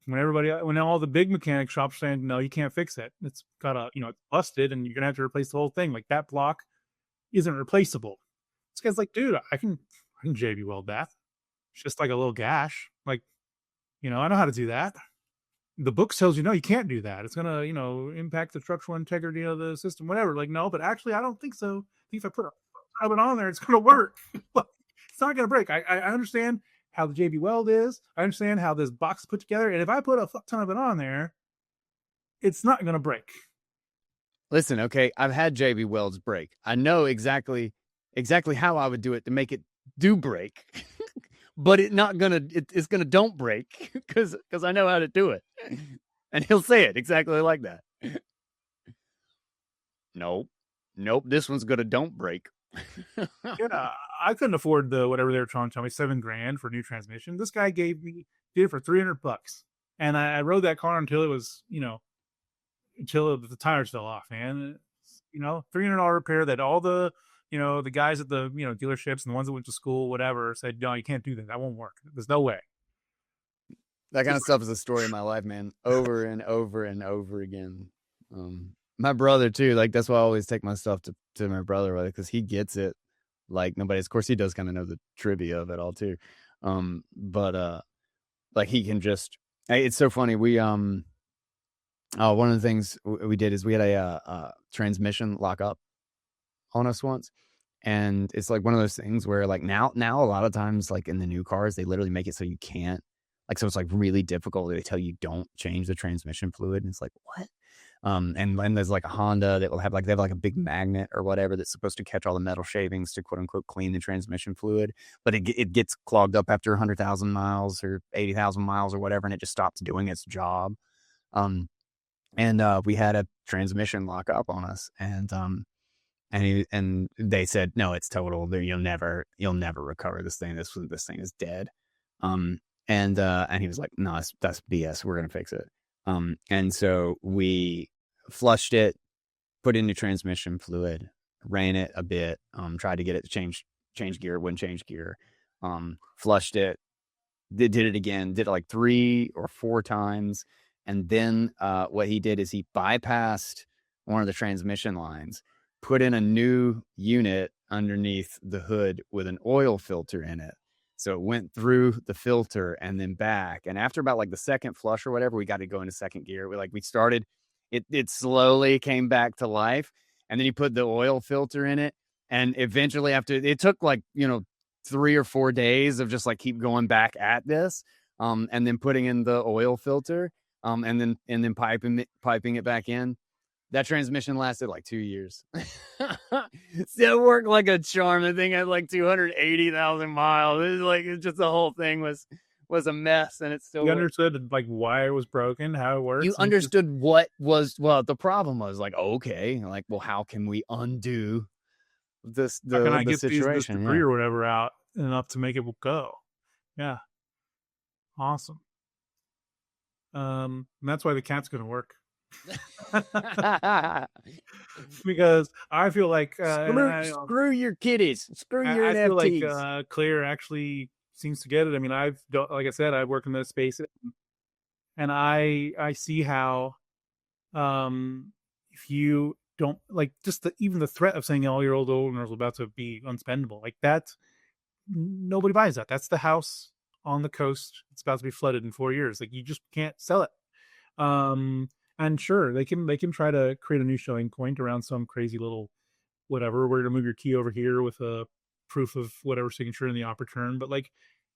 When all the big mechanic shops saying, no, you can't fix it. It's got it's busted and you're going to have to replace the whole thing. Like that block isn't replaceable. This guy's like, dude, I can JB weld that. It's just like a little gash. Like, I know how to do that. The book tells you, no, you can't do that. It's going to, impact the structural integrity of the system, whatever. Like, no, but actually I don't think so. I think if I put a ton on there, it's going to work. It's not going to break. I understand how the JB weld is. I understand how this box is put together. And if I put a fuck ton of it on there, it's not going to break. Listen, okay, I've had JB welds break. I know exactly how I would do it to make it do break. But it's gonna don't break because I know how to do it. And he'll say it exactly like that. Nope, this one's gonna don't break. Yeah, I couldn't afford whatever they were trying to tell me, $7,000 for a new transmission. This guy did it for $300, and I rode that car until it was, until the tires fell off, man. $300 repair that all the the guys at the dealerships and the ones that went to school, whatever, said, no, you can't do that. That won't work. There's no way. That kind of stuff is the story of my life, man. Over and over and over again. My brother too. Like that's why I always take my stuff to my brother, right? Because he gets it like nobody. Of course, he does kind of know the trivia of it all too. But like he can just. It's so funny. We one of the things we did is we had a transmission lock up on us once. And it's like one of those things where like now a lot of times like in the new cars, they literally make it so you can't, like, so it's like really difficult. They tell you don't change the transmission fluid. And it's like, what? And then there's like a Honda that will have like, they have like a big magnet or whatever that's supposed to catch all the metal shavings to quote unquote clean the transmission fluid. But it gets clogged up after 100,000 miles or 80,000 miles or whatever. And it just stops doing its job. And we had a transmission lock up on us and they said, no, it's total. You'll never recover this thing. This thing is dead. And he was like, no, that's BS. We're going to fix it. And so we flushed it, put in new transmission fluid, ran it a bit, tried to get it to change gear, wouldn't change gear. Flushed it, did it again, did it like 3 or 4 times. And then, what he did is he bypassed one of the transmission lines, put in a new unit underneath the hood with an oil filter in it. So it went through the filter and then back. And after about like the second flush or whatever, we got to go into second gear. We started, it slowly came back to life. And then he put the oil filter in it. And eventually it took like, 3 or 4 days of just like keep going back at this. And then putting in the oil filter, and then piping it back in. That transmission lasted like 2 years. Still worked like a charm. The thing had like 280,000 miles. It's just the whole thing was a mess, and it still. You understood like why it was broken, how it works. You understood what the problem was. Like, okay, like, well, how can we undo this? How can I get this debris or whatever out enough to make it go? Yeah, awesome. And that's why the cat's going to work. Because I feel like screw your kitties, screw your NFTs. I feel like Clear actually seems to get it. I mean, like I said, I've worked in this space, and I see how if you don't like just even the threat of saying all your old owners are about to be unspendable. Like that, nobody buys that. That's the house on the coast. It's about to be flooded in 4 years. Like you just can't sell it. And sure, they can try to create a new showing point around some crazy little whatever. We're gonna move your key over here with a proof of whatever signature in the upper turn. But like,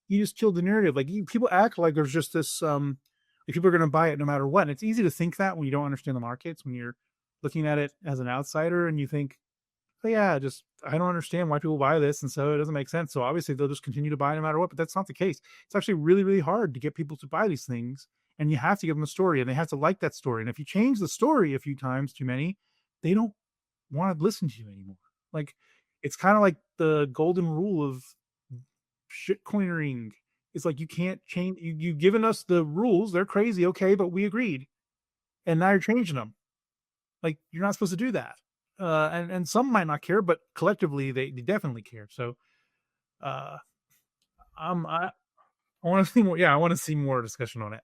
you just killed the narrative. Like people act like there's just this like people are gonna buy it no matter what. And it's easy to think that when you don't understand the markets, when you're looking at it as an outsider and you think, oh yeah, just I don't understand why people buy this, and so it doesn't make sense. So obviously they'll just continue to buy no matter what. But that's not the case. It's actually really, really hard to get people to buy these things, and you have to give them a story, and they have to like that story. And if you change the story a few times too many, they don't want to listen to you anymore. Like it's kind of like the golden rule of shitcoinering. It's like you can't change. You've given us the rules; they're crazy, okay, but we agreed, and now you're changing them. Like you're not supposed to do that. And some might not care, but collectively they definitely care. So, I want to see more. Yeah, I want to see more discussion on it.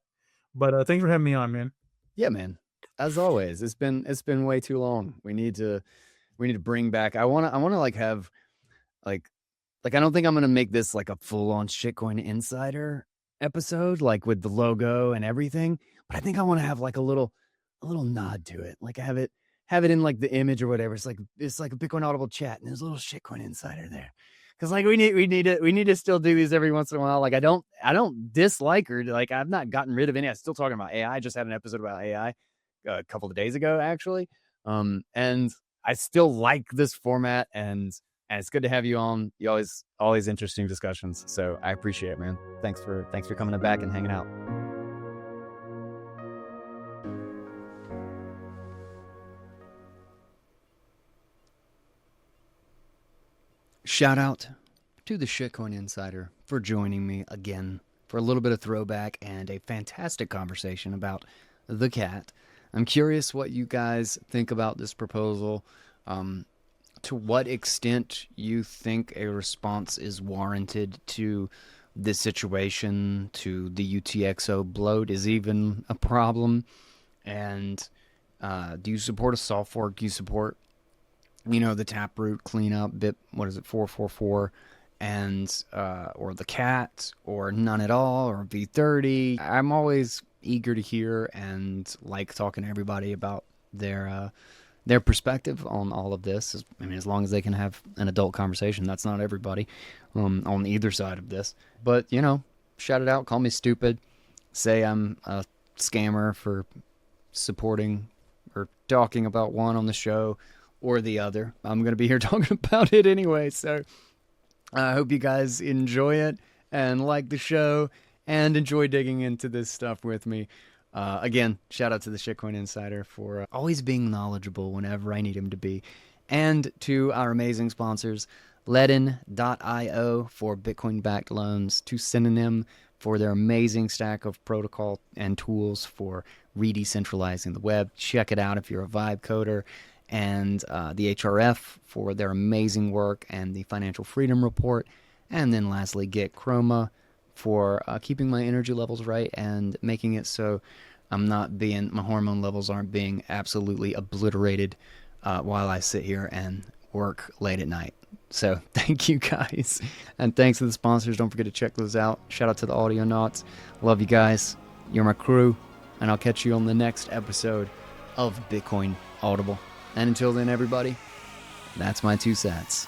But thanks for having me on, man. Yeah, man. As always, it's been way too long. We need to bring back. I want to like have like I don't think I'm gonna make this like a full on Shitcoin Insider episode, like with the logo and everything. But I think I want to have like a little nod to it, like have it in like the image or whatever. It's like a Bitcoin Audible chat, and there's a little Shitcoin Insider there. Because like we need to still do these every once in a while. Like I don't dislike her. Like I've not gotten rid of any. I'm still talking about AI. I just had an episode about AI a couple of days ago, actually. And I still like this format, and it's good to have you on. You always interesting discussions. So I appreciate it, man. Thanks for coming back and hanging out. Shout out to the Shitcoin Insider for joining me again for a little bit of throwback and a fantastic conversation about the cat. I'm curious what you guys think about this proposal. To what extent you think a response is warranted to this situation, to the UTXO bloat is even a problem, and do you support a soft fork? Do you support the Taproot cleanup bit, 444, and or the cat, or none at all, or V30. I'm always eager to hear and like talking to everybody about their perspective on all of this. I mean, as long as they can have an adult conversation. That's not everybody on either side of this. But, shout it out, call me stupid, say I'm a scammer for supporting or talking about one on the show or the other. I'm going to be here talking about it anyway. So I hope you guys enjoy it and like the show and enjoy digging into this stuff with me. Again, shout out to the Shitcoin Insider for always being knowledgeable whenever I need him to be. And to our amazing sponsors, Ledin.io for Bitcoin-backed loans, to Synonym for their amazing stack of protocol and tools for re-decentralizing the web. Check it out if you're a Vibe coder. And the HRF for their amazing work and the Financial Freedom Report. And then lastly, Get Chroma for keeping my energy levels right and making it so my hormone levels aren't being absolutely obliterated while I sit here and work late at night. So thank you guys. And thanks to the sponsors. Don't forget to check those out. Shout out to the Audionauts. Love you guys. You're my crew. And I'll catch you on the next episode of Bitcoin Audible. And until then, everybody, that's my 2 cents.